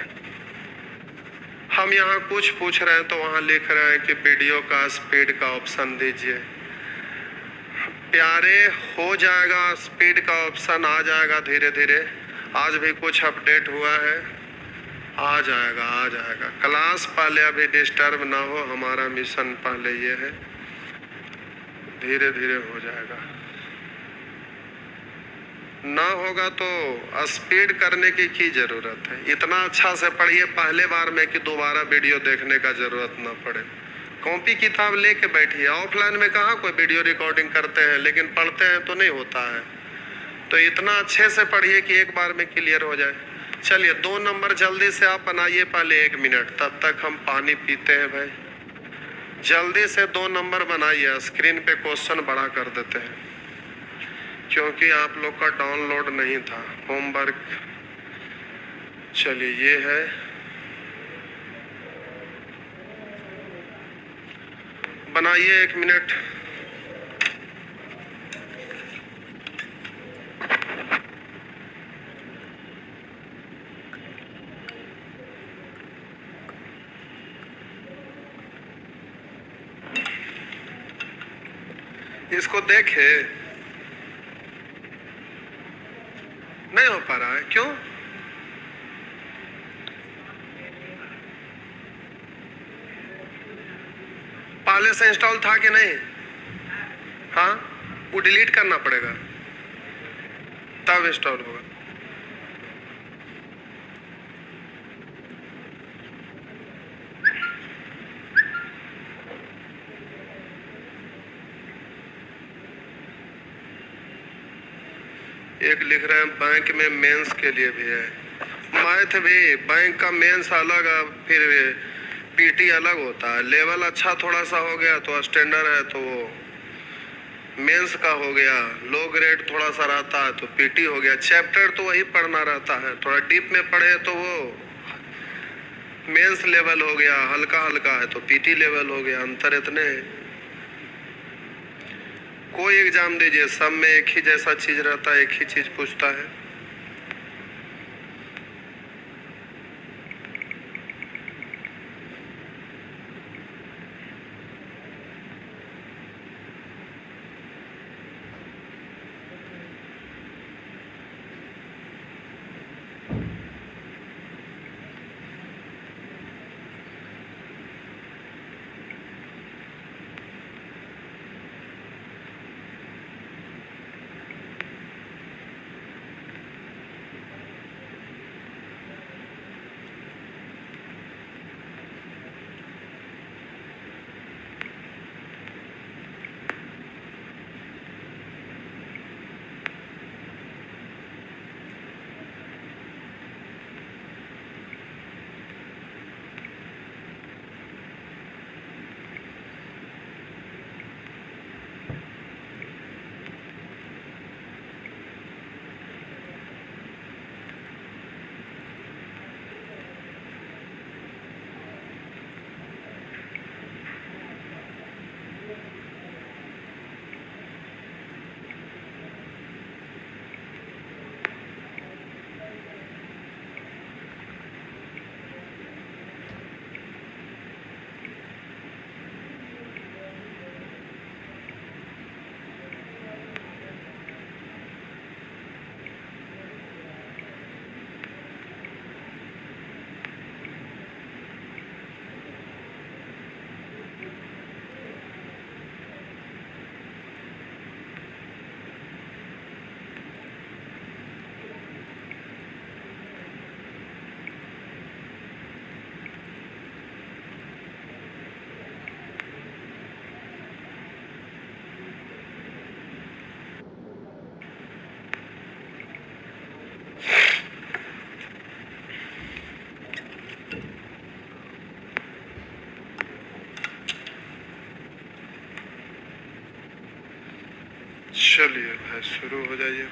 हम यहाँ कुछ पूछ रहे हैं तो वहाँ लिख रहे हैं कि वीडियो का स्पीड का ऑप्शन दीजिए। प्यारे हो जाएगा, स्पीड का ऑप्शन आ जाएगा धीरे धीरे। आज भी कुछ अपडेट हुआ है, आ जाएगा आ जाएगा। क्लास पहले अभी डिस्टर्ब ना हो, हमारा मिशन पहले ये है, धीरे धीरे हो जाएगा। ना होगा तो स्पीड करने की जरूरत है। इतना अच्छा से पढ़िए पहले बार में कि दोबारा वीडियो देखने का जरूरत ना पड़े। कॉपी किताब लेके बैठिए। ऑफलाइन में कहाँ कोई वीडियो रिकॉर्डिंग करते हैं, लेकिन पढ़ते हैं तो नहीं होता है। तो इतना अच्छे से पढ़िए कि एक बार में क्लियर हो जाए। चलिए 2 नंबर जल्दी से आप बनाइए, पहले 1 मिनट, तब तक हम पानी पीते हैं भाई। जल्दी से 2 नंबर बनाइए। स्क्रीन पे क्वेश्चन बड़ा कर देते हैं क्योंकि आप लोग का डाउनलोड नहीं था होमवर्क। चलिए ये है, बनाइए 1 मिनट। इसको देखे, नहीं हो पा रहा है, क्यों? पहले से इंस्टॉल था कि नहीं? हाँ, वो डिलीट करना पड़ेगा तब इंस्टॉल होगा। एक लिख रहे हैं बैंक में मेंस के लिए भी है, मैथ भी, बैंक का मेंस अलग, फिर पीटी अलग होता है। लेवल अच्छा थोड़ा सा हो गया तो स्टैंडर्ड है तो वो मेंस का हो गया, लो ग्रेड थोड़ा सा रहता है तो पीटी हो गया। चैप्टर तो वही पढ़ना रहता है, थोड़ा डीप में पढ़े तो वो मेंस लेवल हो गया, हल्का हल्का है तो पीटी लेवल हो गया। अंतर इतने हैं। कोई एग्जाम दीजिए, सब में एक ही जैसा चीज रहता है, एक ही चीज पूछता है। चलिए भाई, शुरू हो जाइए।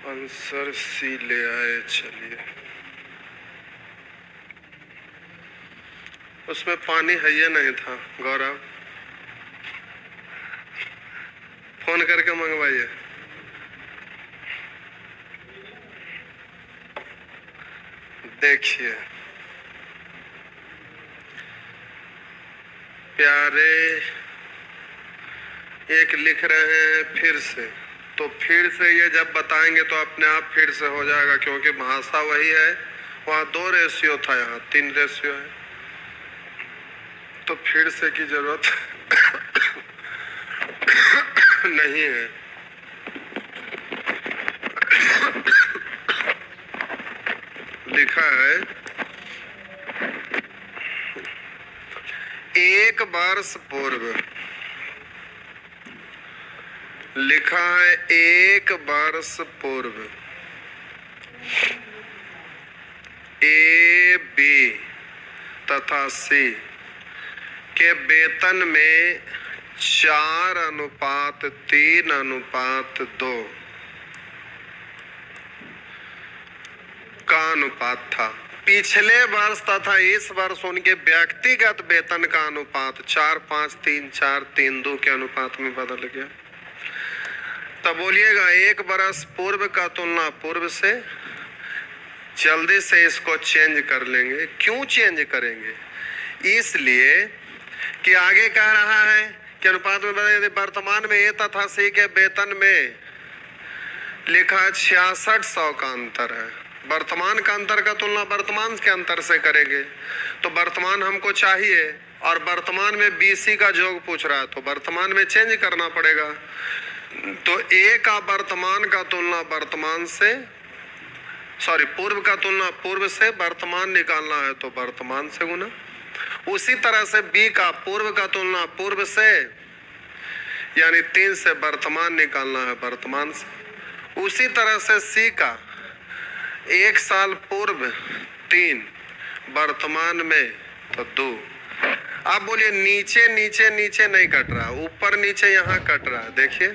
आंसर सी ले आए। चलिए, उसमें पानी है या नहीं था गौरव? फोन करके मंगवाइए। देखिए प्यारे, एक लिख रहे हैं फिर से, तो फिर से ये जब बताएंगे तो अपने आप फिर से हो जाएगा, क्योंकि भाषा वही है। वहाँ 2 रेशियो था, यहाँ 3 रेशियो है, तो फिर से की जरूरत नहीं है। लिखा है 1 वर्ष पूर्व, लिखा है 1 वर्ष पूर्व ए, बी तथा सी के वेतन में 4:3:2 का अनुपात था। पिछले वर्ष तथा इस वर्ष उनके व्यक्तिगत वेतन का अनुपात 4:5:3:4:3:2 के अनुपात में बदल गया। तब बोलिएगा 1 वर्ष पूर्व का तुलना पूर्व से, जल्दी से इसको चेंज कर लेंगे। क्यों चेंज करेंगे? इसलिए कि आगे कह रहा है कि अनुपात में बताइए वर्तमान में ए तथा सी के वेतन में लिखा 6600 का अंतर है। वर्तमान का अंतर का तुलना वर्तमान के अंतर से करेंगे तो वर्तमान हमको चाहिए और वर्तमान में बीसी का योग पूछ रहा है तो वर्तमान में चेंज करना पड़ेगा। तो ए का वर्तमान का तुलना वर्तमान से पूर्व का तुलना पूर्व से वर्तमान निकालना है तो वर्तमान से गुना। उसी तरह से बी का पूर्व का तुलना पूर्व से यानी 3 से वर्तमान निकालना है वर्तमान से। उसी तरह से सी का 1 साल पूर्व 3 वर्तमान में तो 2। अब बोलिए नीचे नीचे नीचे नहीं कट रहा, ऊपर नीचे यहाँ कट रहा है। देखिए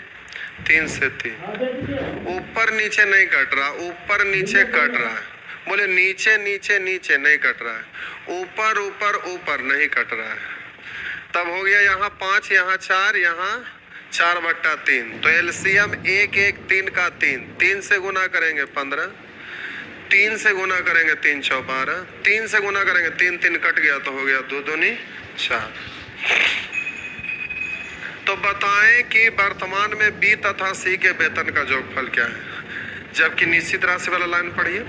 3 से 3 ऊपर नीचे नहीं कट रहा, ऊपर नीचे कट रहा है। बोले नीचे नीचे नीचे नहीं कट रहा है, ऊपर ऊपर ऊपर नहीं कट रहा है। तब हो गया यहाँ 5 यहाँ 4 यहाँ 4/3। तो एलसीएम 1 1 3 का 3 से गुना करेंगे 15, 3 से गुना करेंगे 3 चौ 12, 3 से गुना करेंगे 3 3 कट गया तो हो गया 2 दूनी 4। तो बताएं कि वर्तमान में बी तथा सी के वेतन का योगफल क्या है। जबकि निश्चित राशि वाला लाइन पढ़िए।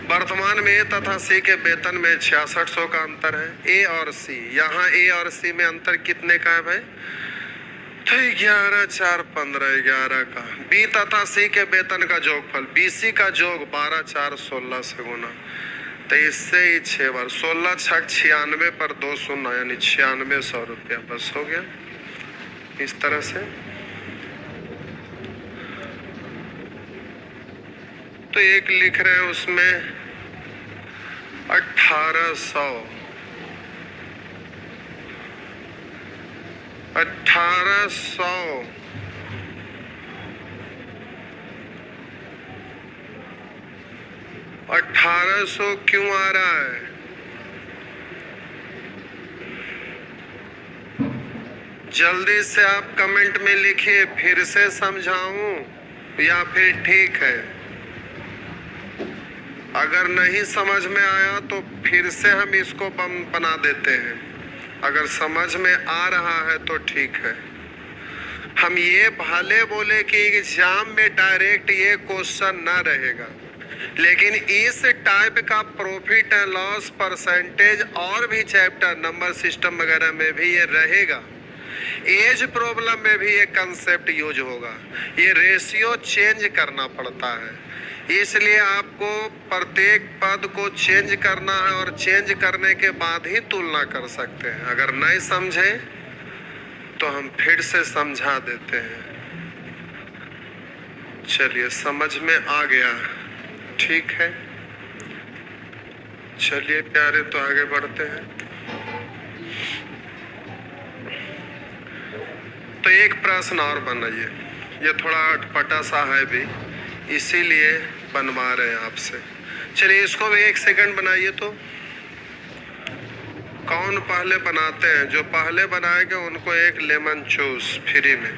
वर्तमान में ए तथा सी के वेतन में 6600 का अंतर है। ए और सी, यहाँ ए और सी में अंतर कितने का है भाई? तो 11 4 15 11 का। बी तथा सी के वेतन का योगफल बीसी का योग 12 4 16 से गुना। तो इससे ही 6 बार 16 6 96 पर 2 शून्य यानी 9600 रुपया बस हो गया। इस तरह से तो एक लिख रहे हैं उसमें 1800 1800 क्यों आ रहा है? जल्दी से आप कमेंट में लिखिए, फिर से समझाऊं या फिर ठीक है। अगर नहीं समझ में आया तो फिर से हम इसको बना देते हैं। अगर समझ में आ रहा है तो ठीक है। हम ये भले बोले कि एग्जाम में डायरेक्ट ये क्वेश्चन ना रहेगा, लेकिन इस टाइप का प्रॉफिट एंड लॉस परसेंटेज और भी चैप्टर नंबर सिस्टम वगैरह में भी ये रहेगा। एज प्रॉब्लम में भी ये कंसेप्ट यूज होगा। ये रेशियो चेंज करना पड़ता है, इसलिए आपको प्रत्येक पद को चेंज करना है और चेंज करने के बाद ही तुलना कर सकते हैं। अगर नहीं समझे तो हम फिर से समझा देते हैं। चलिए समझ में आ गया, ठीक है। चलिए प्यारे तो आगे बढ़ते हैं। तो एक प्रश्न और बनाइए, ये थोड़ा अटपटा सा है भी, इसीलिए बनवा रहे हैं आपसे। चलिए इसको भी 1 सेकंड बनाइए। तो कौन पहले बनाते हैं? जो पहले बनाएंगे उनको एक लेमन जूस फ्री में।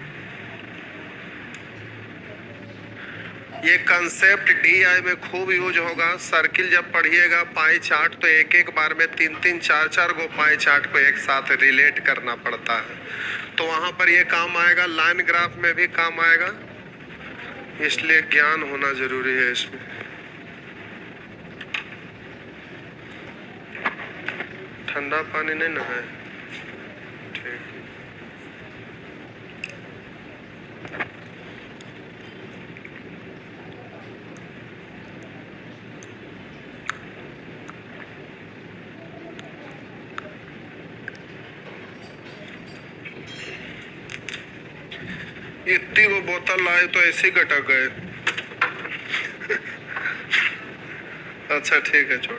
ये कंसेप्ट डीआई में खूब यूज होगा। सर्किल जब पढ़िएगा पाई चार्ट तो एक एक बार में 3 3 4 4 गो पाई चार्ट को एक साथ रिलेट करना पड़ता है, तो वहां पर ये काम आएगा। लाइन ग्राफ में भी काम आएगा, इसलिए ज्ञान होना जरूरी है इसमें। ठंडा पानी नहीं ना है, ठीक। इतनी वो बोतल लाए तो ऐसे ही गटक गए। अच्छा ठीक है, छोड़।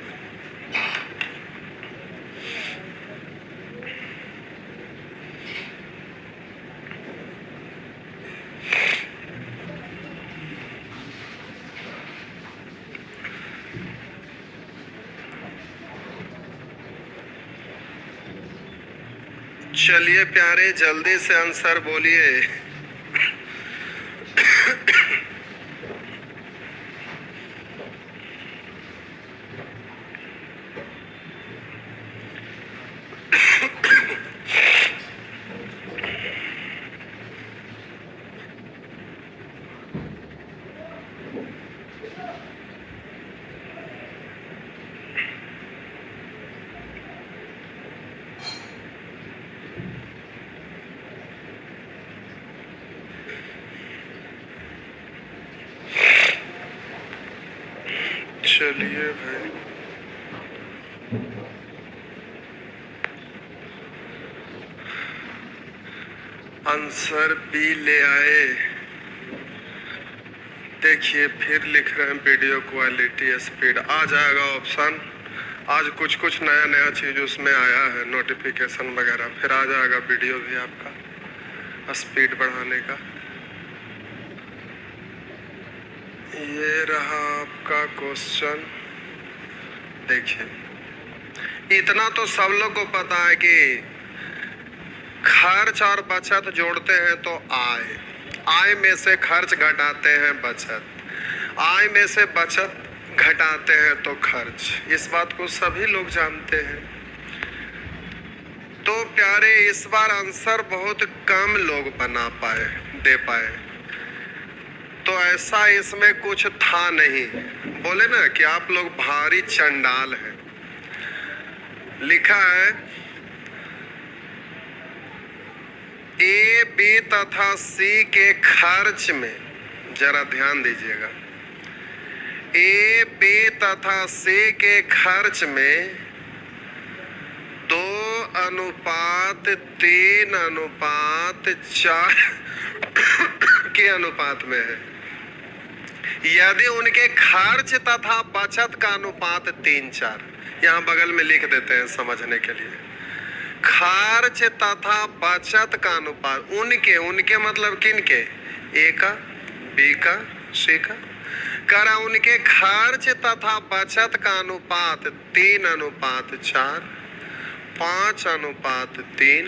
चलिए प्यारे जल्दी से आंसर बोलिए। चलिए भाई, आंसर बी ले आए। देखिए फिर लिख रहे हैं वीडियो क्वालिटी स्पीड, आ जाएगा ऑप्शन। आज कुछ कुछ नया नया चीज उसमें आया है, नोटिफिकेशन वगैरह, फिर आ जाएगा वीडियो भी आपका स्पीड बढ़ाने का। ये रहा आपका क्वेश्चन। देखिए इतना तो सब लोग को पता है कि खर्च और बचत जोड़ते हैं तो आय में से खर्च घटाते हैं बचत, आय में से बचत घटाते हैं तो खर्च। इस बात को सभी लोग जानते हैं। तो प्यारे इस बार आंसर बहुत कम लोग दे पाए, तो ऐसा इसमें कुछ था नहीं। बोले ना कि आप लोग भारी चंडाल हैं। लिखा है ए बी तथा सी के खर्च में, जरा ध्यान दीजिएगा, ए बी तथा सी के खर्च में 2:3:4 के अनुपात में है। यदि उनके खर्च तथा बचत का अनुपात 3:4, यहाँ बगल में लिख देते हैं समझने के लिए, खर्च तथा बचत का अनुपात, उनके मतलब किनके, ए का, बी का, सी का, करा उनके खर्च तथा बचत का अनुपात 3:4, 5:3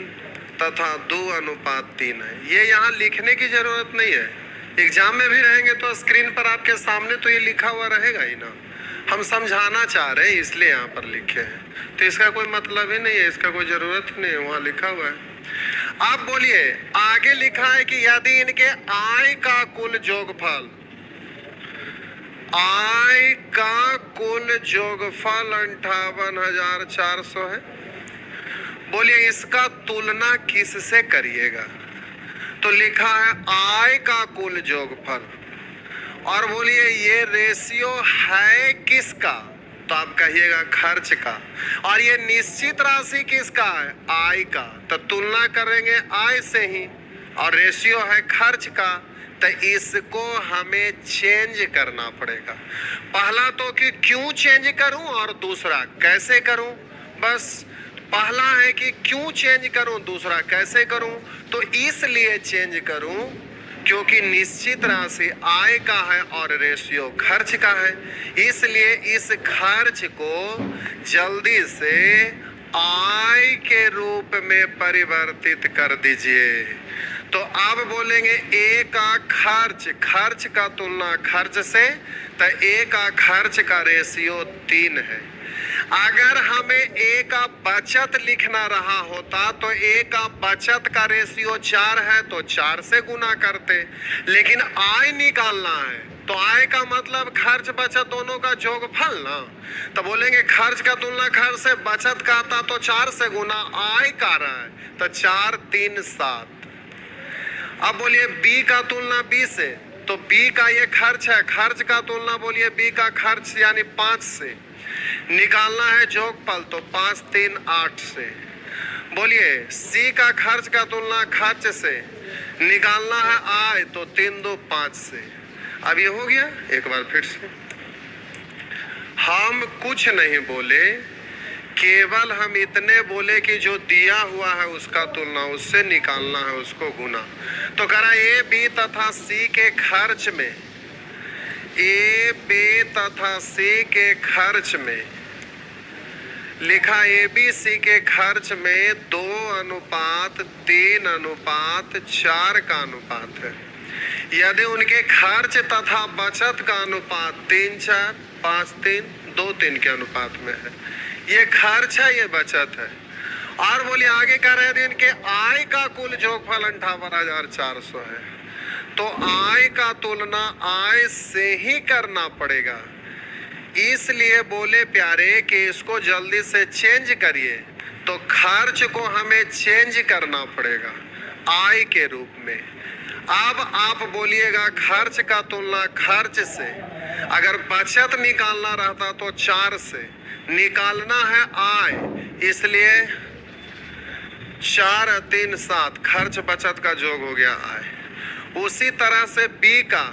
तथा 2:3 है। ये यहाँ लिखने की जरूरत नहीं है, एग्जाम में भी रहेंगे तो स्क्रीन पर आपके सामने तो ये लिखा हुआ रहेगा ही ना। हम समझाना चाह रहे हैं इसलिए यहाँ पर लिखे हैं, तो इसका कोई मतलब ही नहीं है, इसका कोई जरूरत नहीं है, वहाँ लिखा हुआ है। आप बोलिए, आगे लिखा है कि यदि इनके आय का कुल जोगफल, आय का कुल जोगफल 58,400 है। बोलिए इसका तुलना किससे करिएगा, तो लिखा है आय का कुल जोगफल, और बोलिए ये रेशियो है किसका, तो आप कहिएगा खर्च का, और ये निश्चित राशि किसका है, आय का, तो तुलना करेंगे आय से ही, और रेशियो है खर्च का, तो इसको हमें चेंज करना पड़ेगा। पहला तो कि क्यों चेंज करूं और दूसरा कैसे करूं। बस पहला है कि क्यों चेंज करूं, दूसरा कैसे करूं। तो इसलिए चेंज करूं क्योंकि निश्चित राशि आय का है और रेशियो खर्च का है, इसलिए इस खर्च को जल्दी से आय के रूप में परिवर्तित कर दीजिए। तो अब बोलेंगे ए का खर्च का तुलना खर्च से, तो ए का खर्च का रेशियो 3 है। अगर हमें ए का बचत लिखना रहा होता तो ए का बचत का रेशियो 4 है, तो 4 से गुना करते, लेकिन आय निकालना है तो आय का मतलब खर्च बचत दोनों का जोगफल ना, तो बोलेंगे खर्च का तुलना खर्च से, बचत का था तो 4 से गुना, आय का रहा है तो 4 3 7। अब बोलिए बी का तुलना बी से, तो बी का ये खर्च है, खर्च का तुलना बोलिए बी का खर्च यानी 5 से, निकालना है जोगफल तो 5 3 8 से। बोलिए सी का खर्च का तुलना खर्च से, निकालना है आय तो 3 2 5 से। अब ये हो गया। एक बार फिर से, हम कुछ नहीं बोले, केवल हम इतने बोले कि जो दिया हुआ है उसका तुलना उससे निकालना है, उसको गुना। तो करा ए बी तथा सी के खर्च में, ए बी तथा सी के खर्च में लिखा ए बी सी के खर्च में 2:3:4 का अनुपात है। यदि उनके खर्च तथा बचत का अनुपात 3:4, 5:3, 2:3 के अनुपात में है, ये खर्च है, ये बचत है। और बोलिए आगे कह रहे थे इनके आय का कुल जोगफल 58,400 है, तो आय का तुलना आय से ही करना पड़ेगा। इसलिए बोले प्यारे कि इसको जल्दी से चेंज करिए, तो खर्च को हमें चेंज करना पड़ेगा आय के रूप में। अब आप बोलिएगा खर्च का तुलना खर्च से, अगर बचत निकालना रहता तो 4 से, निकालना है आय, इसलिए 4 3 7 खर्च बचत का जोग हो गया आय। उसी तरह से बी का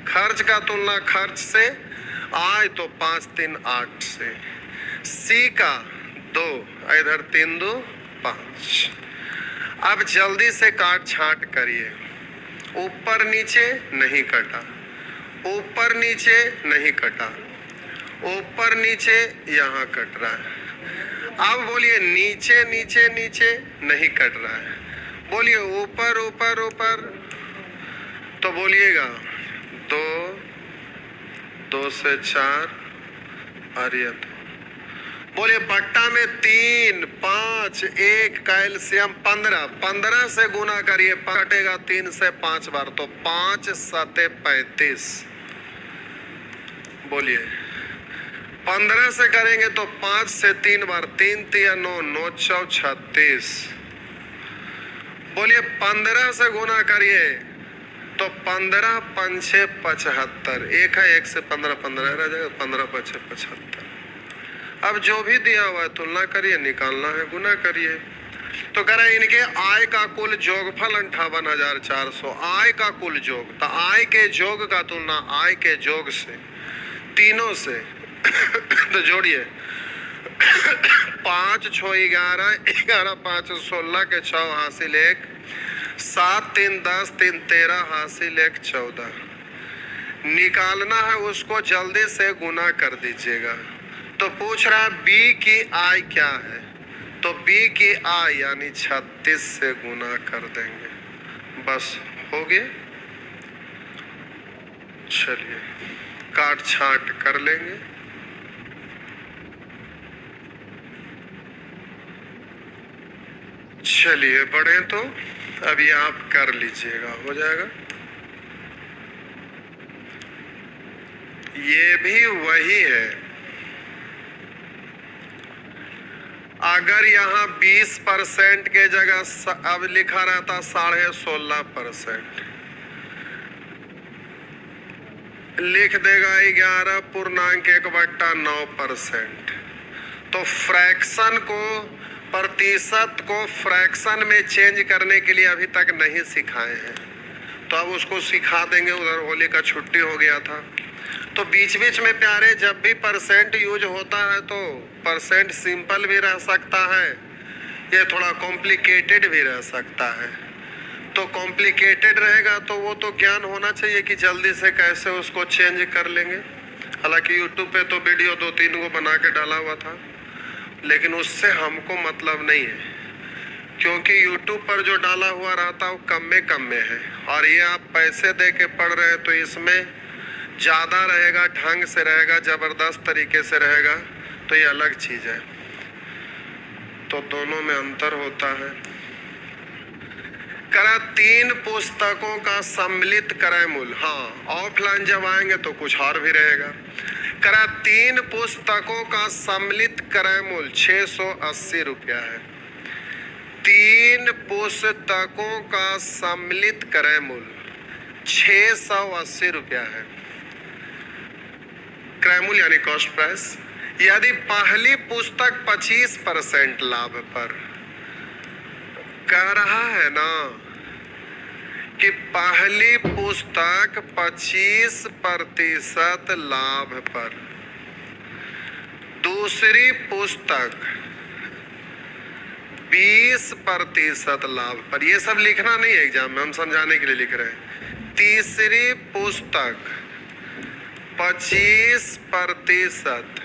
खर्च का तुलना खर्च से, आय तो 5 3 8 से। सी का 2, इधर 3 2 5। अब जल्दी से काट छांट करिए। ऊपर नीचे नहीं कटा, ऊपर नीचे नहीं कटा, ऊपर नीचे यहाँ कट रहा है। अब बोलिए नीचे नीचे नीचे नहीं कट रहा है, बोलिए ऊपर ऊपर ऊपर, तो बोलिएगा 2 2 से 4 और ये, बोलिए बट्टा में 3 5 1 कैल्शियम 15, 15 से गुना करिए, कटेगा 3 से 5 बार, तो 5 7 35। बोलिए 15 से करेंगे तो 5 से 3 बार, 3 3 9 9 4 36। बोलिए 15 से गुना करिए तो 15 5 6 75, एक है 1 से 15 15 रह जाएगा, 15 5 6 75। अब जो भी दिया हुआ है तुलना करिए, निकालना है गुना करिए। तो कह रहे इनके आय का कुल जोगफल 58,400, आय का कुल जोग, तो आय के जोग का तुलना आय के जोग से, तीनों से तो जोड़िए 5 6 11 11 5 16 के 6 हासिल 1, 7 3 10 3 13 हासिल 1 14। निकालना है उसको, जल्दी से गुना कर दीजिएगा। तो पूछ रहा है बी की आय क्या है, तो बी की आय यानी 36 से गुना कर देंगे, बस हो गया। चलिए काट छांट कर लेंगे। चलिए बढ़े तो अभी आप कर लीजिएगा, हो जाएगा। ये भी वही है, अगर यहाँ 20% के जगह अब लिखा रहता 16.5%, लिख देगा 11.1/9%। तो फ्रैक्शन को, प्रतिशत को फ्रैक्शन में चेंज करने के लिए अभी तक नहीं सिखाए हैं, तो अब उसको सिखा देंगे। उधर होली का छुट्टी हो गया था, तो बीच बीच में प्यारे जब भी परसेंट यूज होता है तो परसेंट सिंपल भी रह सकता है, ये थोड़ा कॉम्प्लिकेटेड भी रह सकता है। तो कॉम्प्लिकेटेड रहेगा तो वो तो ज्ञान होना चाहिए कि जल्दी से कैसे उसको चेंज कर लेंगे। हालांकि यूट्यूब पे तो वीडियो 2-3 को बना के डाला हुआ था, लेकिन उससे हमको मतलब नहीं है, क्योंकि यूट्यूब पर जो डाला हुआ रहता है वो कम में है, और ये आप पैसे दे के पढ़ रहे हैं तो इसमें ज़्यादा रहेगा, ढंग से रहेगा, ज़बरदस्त तरीके से रहेगा, तो ये अलग चीज़ है। तो दोनों में अंतर होता है। करा 3 पुस्तकों का सम्मिलित क्रय मूल्य, हाँ ऑफलाइन जब आएंगे तो कुछ और भी रहेगा। करा 3 पुस्तकों का सम्मिलित क्रय मूल्य 680 रुपया है। 3 पुस्तकों का सम्मिलित क्रय मूल्य 680 रुपया है, क्रय मूल्य यानी कॉस्ट प्राइस। यदि पहली पुस्तक 25% लाभ पर, कह रहा है ना कि पहली पुस्तक 25% लाभ पर, दूसरी पुस्तक 20% लाभ पर। ये सब लिखना नहीं है एग्जाम में, हम समझाने के लिए लिख रहे हैं। तीसरी पुस्तक 25%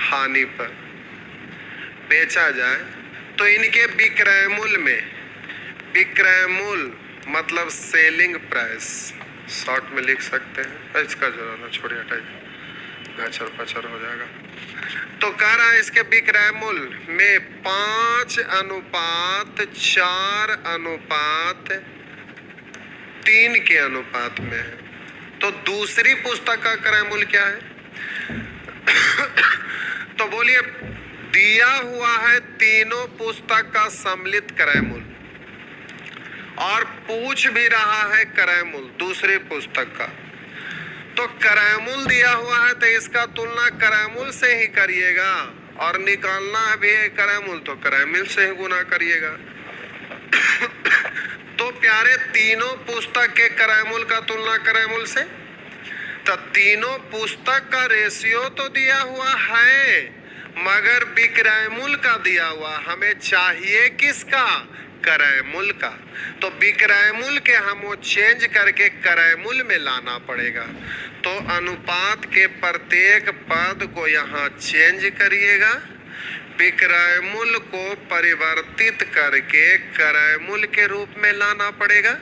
हानि पर बेचा जाए तो इनके विक्रय मूल्य में, विक्रय मूल्य मतलब सेलिंग प्राइस, शॉर्ट में लिख सकते हैं, इसका जरा ना छोड़िए, हटाइए, गचर पचर हो जाएगा। तो कह रहा है इसके विक्रय मूल्य में 5:4:3 के अनुपात में है। तो दूसरी पुस्तक का क्रय मूल्य क्या है? तो बोलिए दिया हुआ है तीनों पुस्तक का सम्मिलित क्रय मूल्य, और पूछ भी रहा है क्रय मूल्य दूसरी पुस्तक का। तो क्रयमूल दिया हुआ है तो इसका तुलना क्रयमूल से ही करिएगा, और निकालना भी है क्रयमूल तो क्रयमूल से ही गुना करिएगा। तो प्यारे तीनों पुस्तक के क्रयमूल का तुलना क्रयमूल से, तो तीनों पुस्तक का रेशियो तो दिया हुआ है मगर विक्रयमूल का दिया हुआ, हमें चाहिए किसका? क्रयमूल का। तो विक्रयमूल के हम वो चेंज करके क्रयमूल में लाना पड़ेगा। तो अनुपात के प्रत्येक पद को यहाँ चेंज करिएगा, विक्रयमूल को परिवर्तित करके क्रयमूल के रूप में लाना पड़ेगा।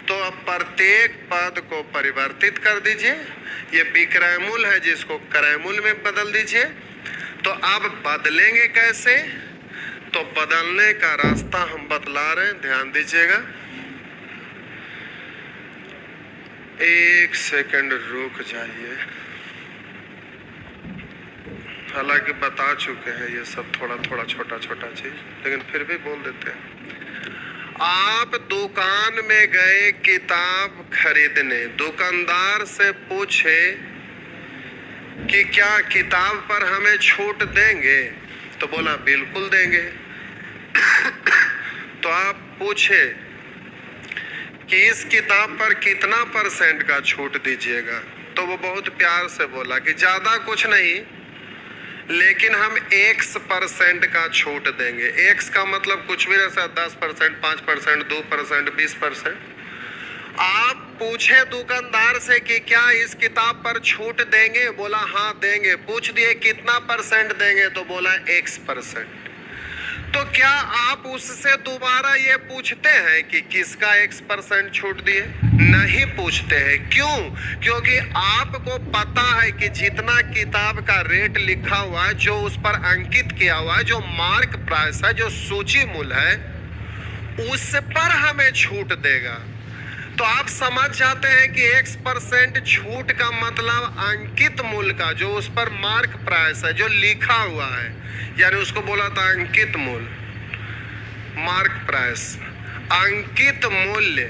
तो अब प्रत्येक पद को परिवर्तित कर दीजिए, ये विक्रयमूल है जिसको क्रयमूल में बदल दीजिए। तो अब बदलेंगे कैसे? तो बदलने का रास्ता हम बतला रहे हैं, ध्यान दीजिएगा। एक सेकंड रुक जाइए, हालांकि बता चुके हैं ये सब थोड़ा थोड़ा छोटा छोटा चीज, लेकिन फिर भी बोल देते हैं। आप दुकान में गए किताब खरीदने, दुकानदार से पूछे कि क्या किताब पर हमें छूट देंगे? तो बोला बिल्कुल देंगे। तो आप पूछे कि इस किताब पर कितना % का छूट दीजिएगा? तो वो बहुत प्यार से बोला कि ज्यादा कुछ नहीं, लेकिन हम X% का छूट देंगे। X का मतलब कुछ भी रहता, 10%, 5%, 2%, 20%। आप पूछे दुकानदार से कि क्या इस किताब पर छूट देंगे? बोला हाँ देंगे। पूछ दिए कितना % देंगे? तो बोला X%। तो क्या आप उससे दोबारा ये पूछते हैं कि किसका X% छूट दिए? नहीं पूछते हैं। क्यों? क्योंकि आपको पता है कि जितना किताब का रेट लिखा हुआ है, जो उस पर अंकित किया हुआ है, जो मार्क प्राइस है, जो सूची मूल्य है, उस पर हमें छूट देगा। तो आप समझ जाते हैं कि X% छूट का मतलब अंकित मूल्य का, जो उस पर मार्क प्राइस है, जो लिखा हुआ है, यानी उसको बोला था अंकित मूल्य, मार्क प्राइस, अंकित मूल्य।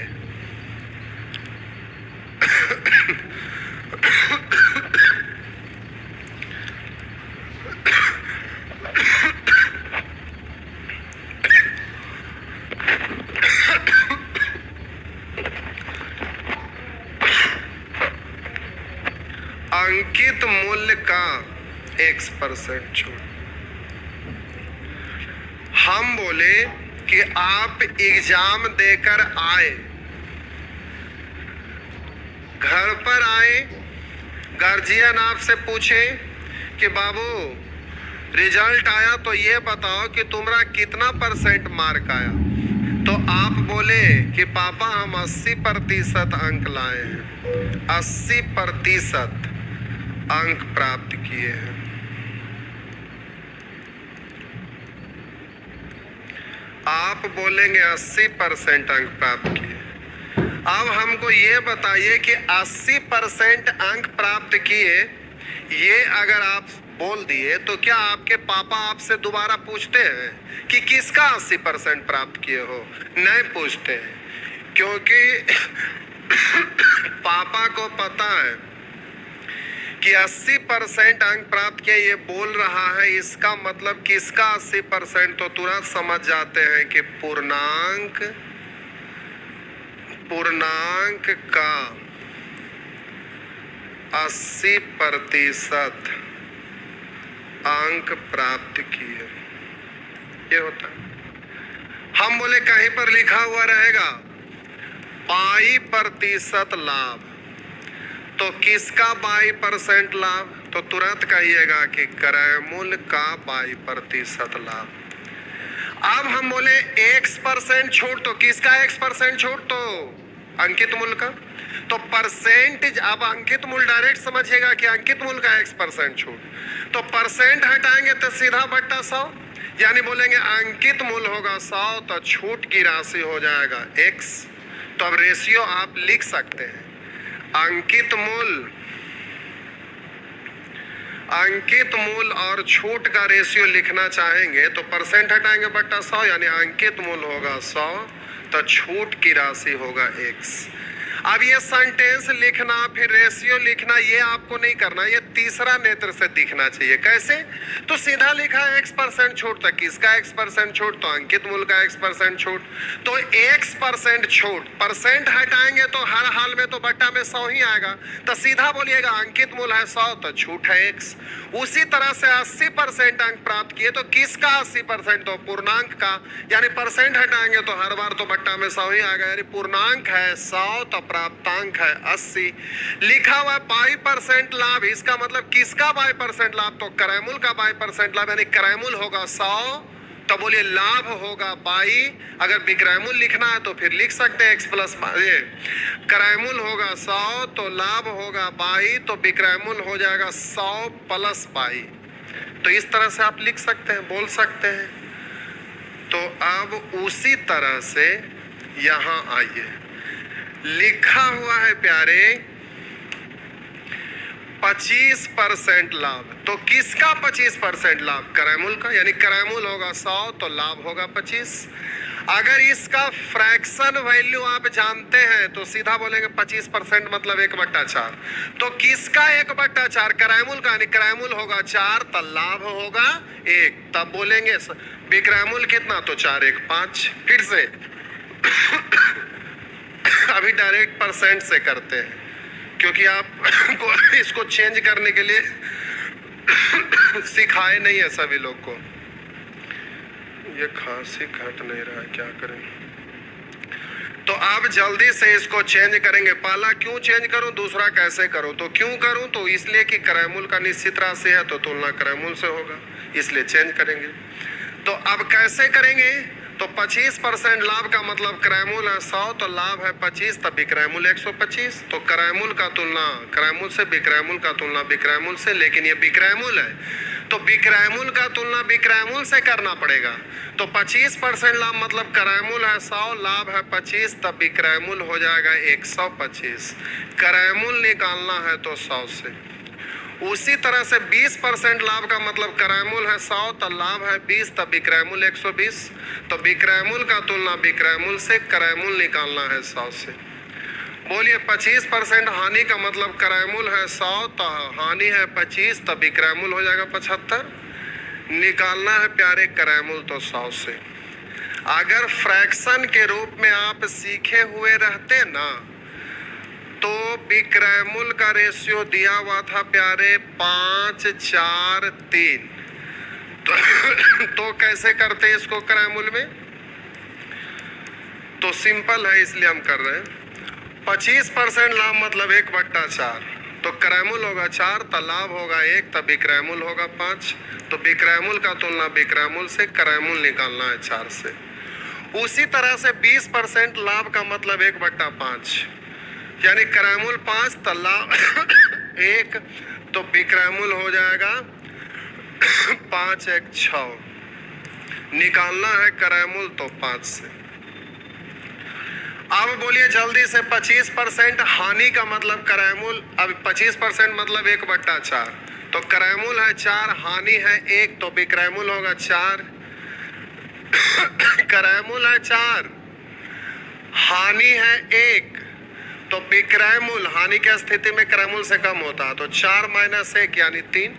अंकित मूल्य का X% छूट। हम बोले कि आप एग्जाम देकर आए, घर पर आए, गार्जियन आपसे पूछे कि बाबू रिजल्ट आया तो ये बताओ कि तुम्हारा कितना % मार्क आया? तो आप बोले कि पापा हम 80% अंक लाए हैं, 80% अंक प्राप्त किए हैं। आप बोलेंगे 80% अंक प्राप्त किए। अब हमको ये बताइए कि 80% अंक प्राप्त किए, ये अगर आप बोल दिए तो क्या आपके पापा आपसे दोबारा पूछते हैं कि किसका 80% प्राप्त किए हो? नहीं पूछते हैं, क्योंकि पापा को पता है कि 80% अंक प्राप्त किए, ये बोल रहा है, इसका मतलब किसका 80%? तो तुरंत समझ जाते हैं कि पूर्णांक का 80% अंक प्राप्त किए, ये होता है। हम बोले कहीं पर लिखा हुआ रहेगा % लाभ, तो किसका 22% लाभ? तो तुरंत कहिएगा कि क्रयमूल्य का 22% लाभ। अब हम बोले X% छूट, तो किसका X% छूट? तो अंकित मूल्य का। तो परसेंटेज, अब अंकित मूल्य डायरेक्ट समझिएगा कि अंकित मूल्य का X% छूट, तो % हटाएंगे तो सीधा बट्टा 100, यानी बोलेंगे अंकित मूल्य होगा 100 तो छूट की राशि हो जाएगा X। तो अब रेशियो आप लिख सकते हैं, अंकित मूल्य और छूट का रेशियो लिखना चाहेंगे तो % हटाएंगे बट्टा 100, यानी अंकित मूल्य होगा 100 तो छूट की राशि होगा X। अब ये सेंटेंस लिखना फिर रेशियो लिखना ये आपको नहीं करना, ये तीसरा नेत्र से दिखना चाहिए। कैसे? तो सीधा लिखा है x% छूट, तक किसका x% छूट? तो अंकित मूल का x% छूट। तो x% छूट, परसेंट हटाएंगे तो हर हाल में तो बट्टा में 100 ही आएगा, तो सीधा बोलिएगा अंकित मूल है 100 तो छूट है x। उसी तरह से 80% अंक प्राप्त किए तो किसका 80%? तो पूर्णांक का, यानी परसेंट हटाएंगे तो हर बार तो बट्टा में 100 ही आएगा, यानी पूर्णांक है 100 तो प्राप्तांक है 80। लिखा हुआ 22% लाभ, इसका मतलब किसका 22% लाभ? तो क्रयमूल का 22% लाभ, यानी क्रयमूल होगा 100 तो बोलिए लाभ होगा 22। अगर विक्रयमूल लिखना है तो फिर लिख सकते हैं x प्लस, ये क्रयमूल होगा 100 तो लाभ होगा 22, तो विक्रयमूल हो जाएगा 100 प्लस 22। तो इस तरह से आप लिख सकते हैं, बोल सकते हैं। तो अब उसी तरह से यहां आइए, लिखा हुआ है प्यारे 25% लाभ, तो किसका 25% लाभ? क्रयमूल का, यानी क्रयमूल होगा 100 तो लाभ होगा 25। अगर इसका फ्रैक्शन वैल्यू आप जानते हैं तो सीधा बोलेंगे 25% मतलब 1/4। तो किसका 1/4? क्रयमूल का, यानी क्रयमूल होगा 4 तो लाभ होगा 1। तब बोलेंगे विक्रयमूल कितना? तो 4 1 5। फिर से अभी डायरेक्ट परसेंट से करते हैं क्योंकि आपको इसको चेंज करने के लिए सिखाए नहीं है सभी लोग को। ये खांसी घट नहीं रहा है, क्या करें? तो आप जल्दी से इसको चेंज करेंगे। पहला क्यों चेंज करूं, दूसरा कैसे करूं? तो क्यों करूं? तो इसलिए कि क्रयमूल का निश्चित राशि है तो तुलना क्रयमूल से होगा, इसलिए चेंज करेंगे। तो अब कैसे करेंगे? तो 25% लाभ का मतलब क्रयमूल है 100 तो लाभ है 25, तब विक्रयमूल 125। तो क्रयमूल का तुलना क्रयमूल से, विक्रयमूल का तुलना विक्रयमूल से, लेकिन ये विक्रयमूल है तो विक्रयमूल का तुलना विक्रयमूल से करना पड़ेगा। तो 25% लाभ मतलब क्रयमूल है 100 लाभ है 25, तब विक्रयमूल हो जाएगा 125। क्रयमूल निकालना है तो 100 से। उसी तरह से 20% लाभ का मतलब क्रयमूल है 100 तो लाभ है 20, तब विक्रयमूल 120। तो विक्रयमूल का तुलना विक्रयमूल से, क्रयमूल निकालना है 100 से। बोलिए 25% हानि का मतलब क्रयमूल है 100 तो हानि है 25, तब विक्रयमूल हो जाएगा 75। निकालना है प्यारे क्रयमूल तो 100 से। अगर फ्रैक्शन के रूप में आप सीखे हुए रहते ना तो विक्रयमूल का रेशियो दिया हुआ था प्यारे 5 4 3। तो कैसे करते हैं इसको क्रयमूल में? तो सिंपल है इसलिए हम कर रहे हैं। 25% लाभ मतलब 1/4, तो क्रयमूल होगा 4 तो लाभ होगा 1, तब विक्रयमूल होगा 5। तो विक्रयमूल का तुलना विक्रयमूल से, क्रयमूल निकालना है 4 से। उसी तरह से 20% लाभ का मतलब 1/5, यानी क्रयमूल 5 तो लाभ 1, तो विक्रयमूल हो जाएगा 5 1 6। निकालना है क्रयमूल तो 5 से। अब बोलिए जल्दी से 25% हानि का मतलब क्रयमूल, अब 25% मतलब 1/4, तो क्रयमूल है 4 हानि है 1, तो विक्रयमूल होगा 4। क्रयमूल है 4 हानि है 1, तो विक्रयमूल हानि की स्थिति में क्रयमूल से कम होता है तो 4 - 1 यानी 3।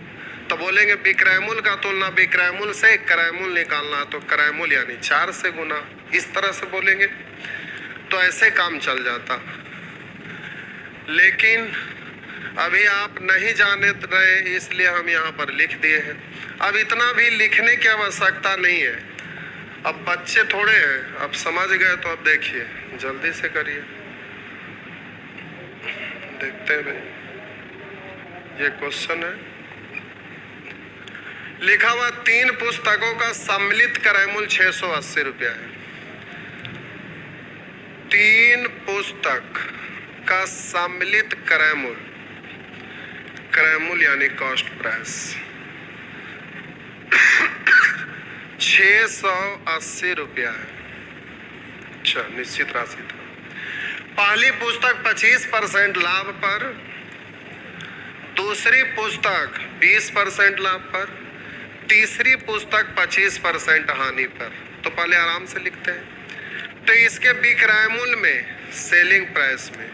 तो बोलेंगे विक्रयमूल का तुलना विक्रयमूल से, क्रयमूल निकालना तो क्रयमूल यानी 4 से गुना। इस तरह से बोलेंगे तो ऐसे काम चल जाता। लेकिन अभी आप नहीं जाने रहे इसलिए हम यहाँ पर लिख दिए हैं। अब इतना भी लिखने की आवश्यकता नहीं है, अब बच्चे थोड़े हैं, अब समझ गए तो अब देखिए जल्दी से करिए। देखते हैं भाई, ये क्वेश्चन है लिखा हुआ 3 पुस्तकों का सम्मिलित क्रयमूल 680 रुपया है। 3 पुस्तक का सम्मिलित क्रयमूल, क्रयमूल यानी कॉस्ट प्राइस 680 रुपया है। अच्छा, निश्चित राशि था। पहली पुस्तक 25% लाभ पर, दूसरी पुस्तक 20% लाभ पर, तीसरी पुस्तक 25% हानि पर। तो पहले आराम से लिखते हैं। तो इसके विक्रयमूल में, सेलिंग प्राइस में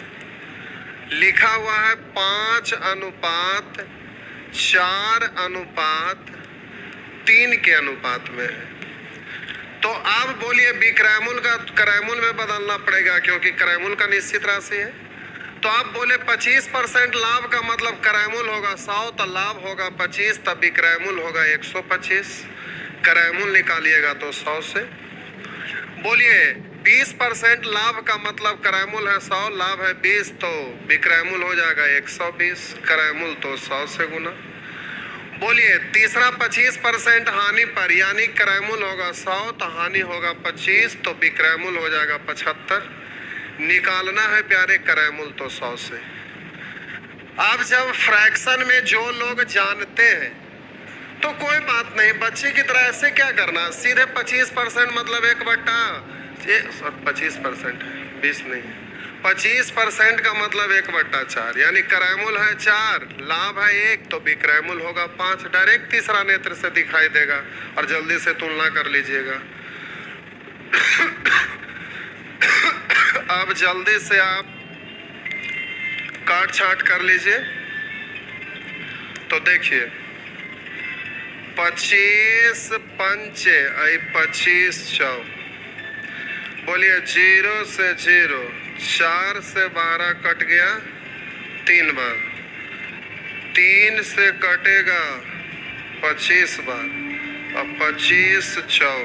लिखा हुआ है 5:4:3 के अनुपात में है। तो अब बोलिए विक्रयमूल का क्रयमूल में बदलना पड़ेगा क्योंकि क्रयमूल का निश्चित राशि है। तो आप बोले 25% लाभ का मतलब क्रयमूल होगा 100 तो लाभ होगा 25 तब विक्रयमूल होगा 125। क्रयमूल निकालिएगा तो 100 से। बोलिए 20% लाभ का मतलब क्रयमूल है 100 लाभ है 20 तो विक्रयमूल हो जाएगा 120। क्रयमूल तो 100 से गुना। बोलिए तीसरा 25% हानि पर यानी क्रयमूल होगा 100 तो हानि होगा 25 तो विक्रयमूल हो जाएगा 75। निकालना है प्यारे क्रयमूल तो 100 से। अब जब फ्रैक्शन में जो लोग जानते हैं तो कोई बात नहीं, बच्चे की तरह ऐसे क्या करना, सीधे 25% मतलब 1/25% है 20 नहीं, 25% का मतलब 1/4 यानी क्रयमूल है 4 लाभ है 1 तो विक्रयमूल होगा 5। डायरेक्ट तीसरा नेत्र से दिखाई देगा और जल्दी से तुलना कर लीजिएगा। अब जल्दी से आप काट छाट कर लीजिए। तो देखिए 25×5=25। बोलिए 0 से 0, 4 से 12 कट गया 3 बार, 3 से कटेगा 25 बार और 25 चौ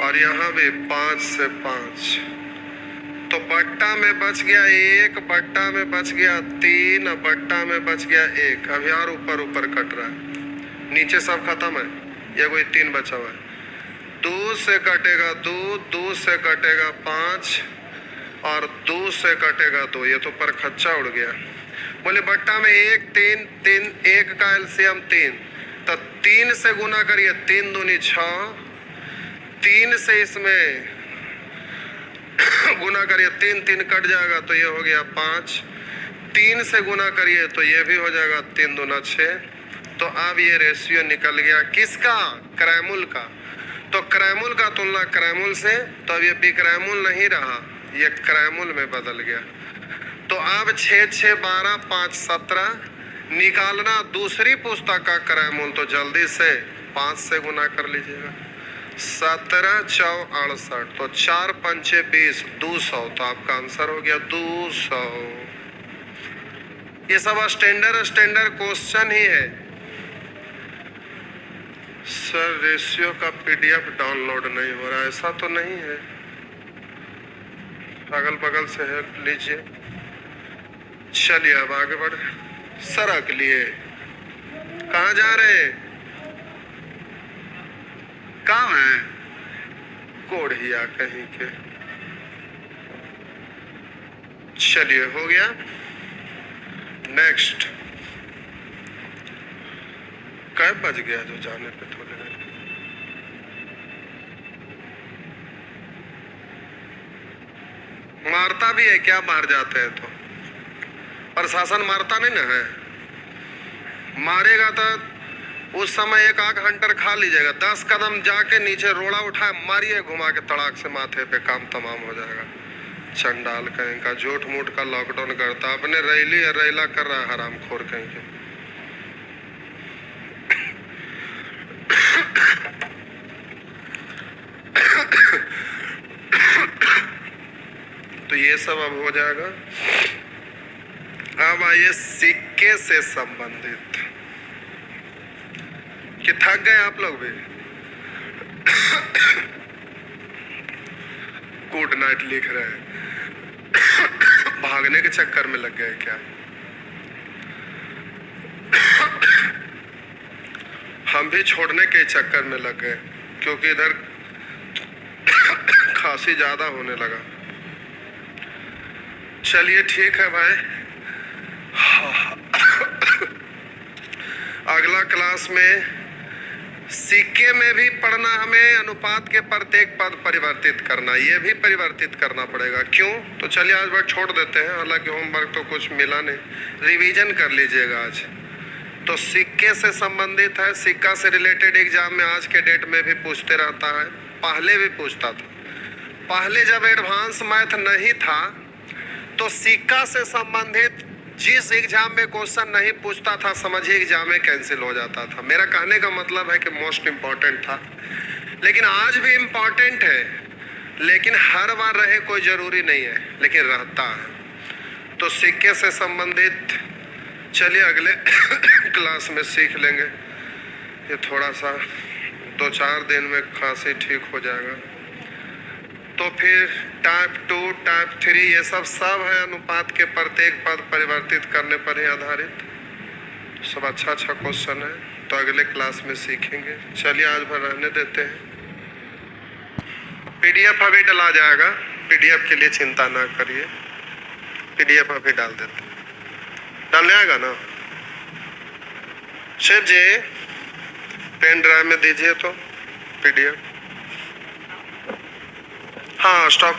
और यहाँ भी 5 से 5 तो बट्टा में बच गया 1, बट्टा में बच गया 3 और बट्टा में बच गया 1। अभी और ऊपर ऊपर कट रहा है, नीचे सब खत्म है, ये कोई 3 बचा हुआ है। 2 से कटेगा 2, 2 से कटेगा 5 और 2 से कटेगा 2, ये तो पर खच्चा उड़ गया। बोले बट्टा में 1 3 3 1 का एलसीएम 3 तो 3 से गुना करिए 3 दूनी 6, 3 से इसमें गुना करिए 3 3 कट जाएगा तो ये हो गया 5, 3 से गुना करिए तो ये भी हो जाएगा 3 दूना 6। तो अब ये रेशियो निकल गया किसका, क्रयमूल का। तो क्रयमूल का तुलना क्रयमूल से, तो अब ये विक्रयमूल नहीं रहा, ये क्रयमूल में बदल गया। तो अब 6 6 12 5 17 निकालना दूसरी पुस्तक का क्रयमूल तो जल्दी से 5 से गुना कर लीजिएगा। 17 चौ 68 तो 4 पंचे 20 200 तो आपका आंसर हो गया 200। ये सब स्टैंडर्ड क्वेश्चन ही है। सर रेशियो का पीडीएफ डाउनलोड नहीं हो रहा, ऐसा तो नहीं है, अगल बगल से हेल्प लीजिए। चलिए अब आगे बढ़, सड़क लिए कहाँ जा रहे हैं, काम है कोढ़िया कहीं के। चलिए हो गया, नेक्स्ट। कब बज गया जो जाने पे थोड़े देर मारता भी है क्या, बाहर जाते हैं तो प्रशासन मारता नहीं ना है, मारेगा तो उस समय 1 आंख हंटर खा लीजिएगा, 10 कदम जाके नीचे रोड़ा उठाए मारिए घुमा के तड़ाक से माथे पे, काम तमाम हो जाएगा। चंडाल कहीं का झूठ मूठ का लॉकडाउन करता, अपने रैली रैला कर रहा है हरामखोर कहीं के। तो ये सब अब हो जाएगा। अब आइए सिक्के से संबंधित, कि थक गए आप लोग भी। गुड नाइट लिख रहे हैं, भागने के चक्कर में लग गए क्या? हम भी छोड़ने के चक्कर में लग गए क्योंकि इधर खांसी ज्यादा होने लगा। चलिए ठीक है भाई, अगला क्लास में सिक्के में भी पढ़ना, हमें अनुपात के प्रत्येक पद परिवर्तित करना, ये भी परिवर्तित करना पड़ेगा। क्यों? तो चलिए आज बार छोड़ देते हैं, हालांकि होमवर्क तो कुछ मिला नहीं, रिवीजन कर लीजिएगा आज। तो सिक्के से संबंधित है, सिक्का से रिलेटेड एग्जाम में आज के डेट में भी पूछते रहता है, पहले भी पूछता था। पहले जब एडवांस मैथ नहीं था तो सिक्का से संबंधित जिस एग्जाम में क्वेश्चन नहीं पूछता था, समझिए एग्जाम में कैंसिल हो जाता था। मेरा कहने का मतलब है कि मोस्ट इम्पॉर्टेंट था, लेकिन आज भी इम्पॉर्टेंट है, लेकिन हर बार रहे कोई जरूरी नहीं है, लेकिन रहता है। तो सिक्के से संबंधित चलिए अगले क्लास में सीख लेंगे। ये थोड़ा सा 2-4 दिन में खांसी ठीक हो जाएगा। तो फिर टाइप 2, टाइप 3 ये सब है अनुपात के प्रत्येक पद परिवर्तित करने पर ही आधारित। सब अच्छा क्वेश्चन है, तो अगले क्लास में सीखेंगे। चलिए आज भर रहने देते हैं। पीडीएफ अभी डला जाएगा, पीडीएफ के लिए चिंता ना करिए, पीडीएफ अभी डाल देते हैं। डालने आएगा ना शिव जी? पेन ड्राइव में दीजिए तो पीडीएफ। हाँ स्टॉक